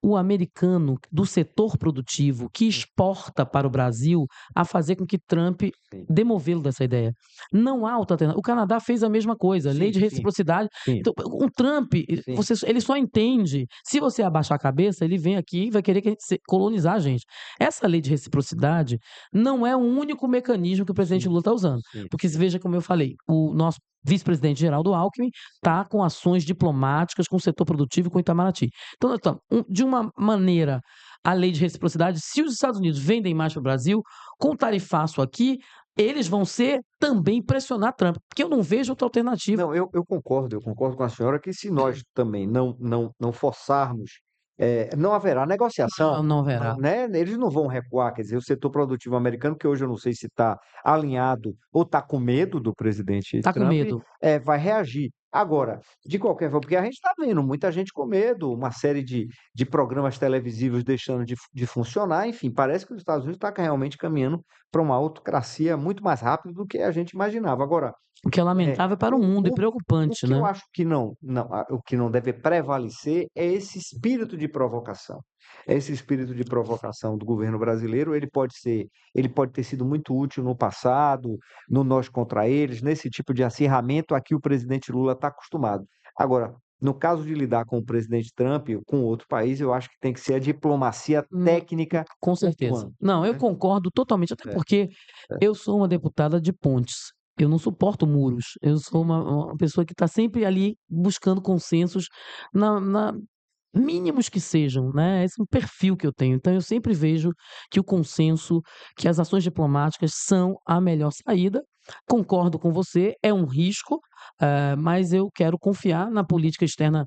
o americano do setor produtivo que exporta para o Brasil a fazer com que Trump Sim, demovê-lo dessa ideia. Não há outra alternativa. O Canadá fez a mesma coisa, lei sim, de sim, reciprocidade. sim, Então, o Trump, sim. ele só entende, se você abaixar a cabeça, ele vem aqui e vai querer colonizar a gente. Essa lei de reciprocidade não é o único mecanismo que o presidente Sim, Lula está usando. sim, Porque, veja como eu falei, o nosso vice-presidente Geraldo Alckmin sim. está com ações diplomáticas com o setor produtivo e com o Itamaraty. Então, de uma maneira, a lei de reciprocidade, se os Estados Unidos vendem mais para o Brasil, com o tarifaço aqui, eles vão ser também pressionar Trump, porque eu não vejo outra alternativa. Não, eu concordo com a senhora que se nós também não forçarmos, não haverá negociação, Não, não haverá. né? Eles não vão recuar, quer dizer, o setor produtivo americano, que hoje eu não sei se está alinhado ou está com medo do presidente Tá com Trump, medo. vai reagir. Agora, de qualquer forma, porque a gente está vendo muita gente com medo, uma série de programas televisivos deixando de funcionar, enfim, parece que os Estados Unidos está realmente caminhando para uma autocracia muito mais rápido do que a gente imaginava. Agora, O que é é, lamentável para o o, mundo e o, o preocupante, que eu né? acho que o que não deve prevalecer é esse espírito de provocação. Esse espírito de provocação do governo brasileiro, ele pode ter sido muito útil no passado, no nós contra eles, nesse tipo de acirramento a que o presidente Lula está acostumado. Agora, no caso de lidar com o presidente Trump ou com outro país, eu acho que tem que ser a diplomacia Hum, técnica Com certeza. atuando, Não, eu né? concordo totalmente, até É, porque é. eu sou uma deputada de pontes. Eu não suporto muros. Eu sou uma pessoa que está sempre ali buscando consensos na mínimos que sejam, né? Esse é um perfil que eu tenho. Então, eu sempre vejo que o consenso, que as ações diplomáticas são a melhor saída. Concordo com você, é um risco, mas eu quero confiar na política externa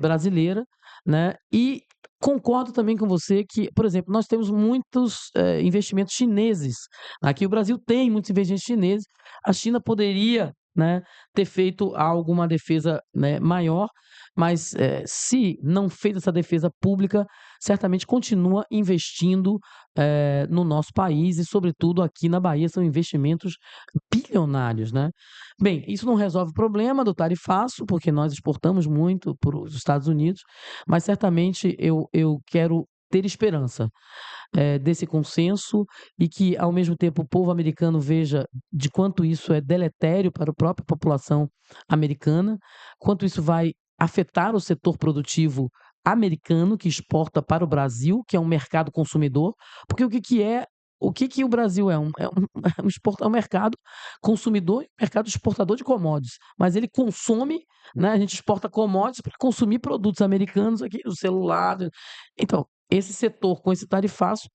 brasileira, né? E concordo também com você que, por exemplo, nós temos muitos investimentos chineses. Aqui o Brasil tem muitos investimentos chineses. A China poderia, né, ter feito alguma defesa, né, maior, mas se não fez essa defesa pública, certamente continua investindo no nosso país e, sobretudo, aqui na Bahia, são investimentos bilionários, né? Bem, isso não resolve o problema do tarifaço, porque nós exportamos muito para os Estados Unidos, mas certamente eu quero ter esperança desse consenso e que, ao mesmo tempo, o povo americano veja de quanto isso é deletério para a própria população americana, quanto isso vai afetar o setor produtivo americano que exporta para o Brasil, que é um mercado consumidor, porque o que o Brasil é? É um mercado consumidor e um mercado exportador de commodities, mas ele consome, né? A gente exporta commodities para consumir produtos americanos aqui, o celular. Então, esse setor com esse tarifaço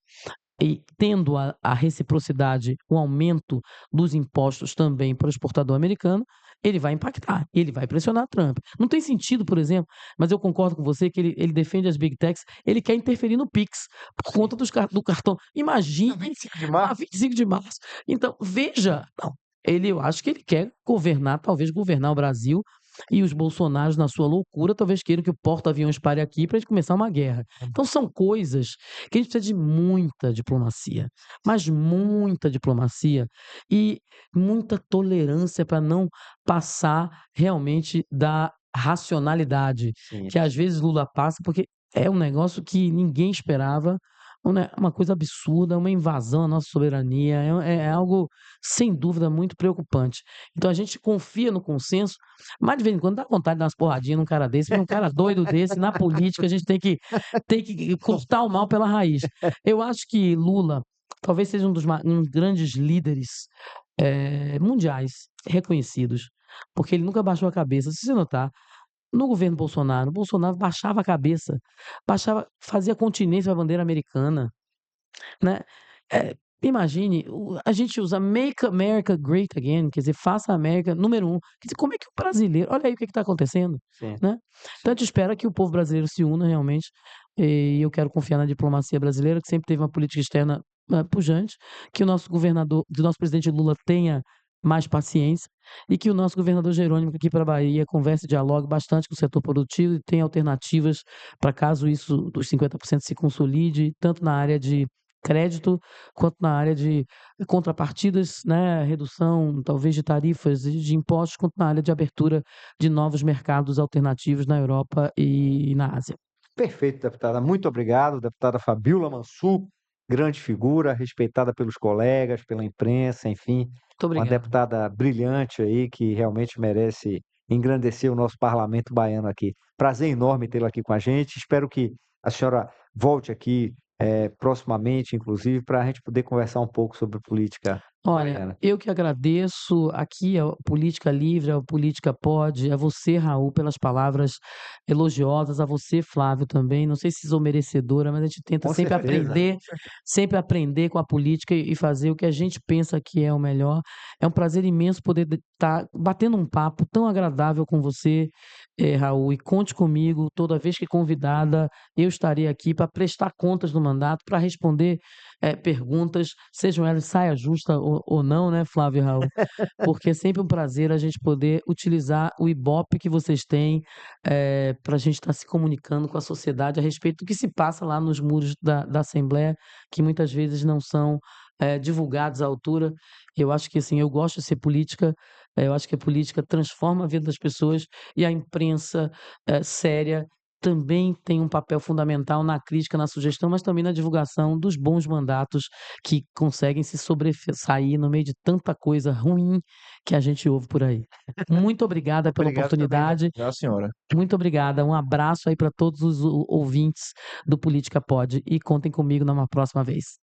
e tendo a reciprocidade, o aumento dos impostos também para o exportador americano, ele vai impactar, ele vai pressionar Trump. Não tem sentido, por exemplo, mas eu concordo com você que ele defende as big techs, ele quer interferir no Pix por Sim. conta do cartão. No Imagine 25 de a março, 25 de março. Então, veja, não, Eu acho que ele quer governar, talvez governar o Brasil, e os bolsonaros, na sua loucura, talvez queiram que o porta-aviões pare aqui para a gente começar uma guerra. Então são coisas que a gente precisa de muita diplomacia, mas muita diplomacia e muita tolerância para não passar realmente da racionalidade, Sim. que às vezes Lula passa, porque é um negócio que ninguém esperava, uma coisa absurda, uma invasão à nossa soberania, é algo, sem dúvida, muito preocupante. Então a gente confia no consenso, mas de vez em quando dá vontade de dar umas porradinhas num cara desse, porque um cara doido desse, na política, a gente tem que cortar o mal pela raiz. Eu acho que Lula talvez seja um dos grandes líderes mundiais reconhecidos, porque ele nunca baixou a cabeça. Se você notar, no governo Bolsonaro, o Bolsonaro baixava a cabeça, fazia continência à bandeira americana, né? Imagine, a gente usa Make America Great Again, quer dizer, faça a América número um. Quer dizer, como é que o brasileiro, olha aí o que está acontecendo, Sim. né? Então a gente espera que o povo brasileiro se una realmente, e eu quero confiar na diplomacia brasileira, que sempre teve uma política externa pujante, que o nosso governador, que o nosso presidente Lula tenha mais paciência e que o nosso governador Jerônimo aqui para a Bahia converse e dialogue bastante com o setor produtivo e tenha alternativas para caso isso dos 50% se consolide, tanto na área de crédito, quanto na área de contrapartidas, né, redução talvez de tarifas e de impostos, quanto na área de abertura de novos mercados alternativos na Europa e na Ásia. Perfeito, deputada. Muito obrigado, deputada Fabíola Mansur, grande figura, respeitada pelos colegas, pela imprensa, enfim, Muito uma obrigado. deputada brilhante aí que realmente merece engrandecer o nosso parlamento baiano aqui. Prazer enorme tê-la aqui com a gente. Espero que a senhora volte aqui proximamente, inclusive, para a gente poder conversar um pouco sobre política Olha, baiana. eu que agradeço. Aqui é o Política Livre, é o Política Pode. A você, Raul, pelas palavras elogiosas. A você, Flávio, também. Não sei se sou merecedora, mas a gente tenta Com certeza. sempre aprender com a política e fazer o que a gente pensa que é o melhor. É um prazer imenso poder estar batendo um papo tão agradável com você, Raul. E conte comigo, toda vez que convidada, eu estarei aqui para prestar contas do mandato, para responder perguntas, sejam elas saia justa ou não, né, Flávio e Raul? Porque é sempre um prazer a gente poder utilizar o Ibope que vocês têm para a gente estar se comunicando com a sociedade a respeito do que se passa lá nos muros da Assembleia, que muitas vezes não são divulgados à altura. Eu acho que assim, eu gosto de ser política, eu acho que a política transforma a vida das pessoas e a imprensa séria também tem um papel fundamental na crítica, na sugestão, mas também na divulgação dos bons mandatos que conseguem se sobressair no meio de tanta coisa ruim que a gente ouve por aí. Muito obrigada pela Obrigado também, oportunidade. Já, senhora. Muito obrigada. Um abraço aí para todos os ouvintes do Política Pode e contem comigo numa próxima vez.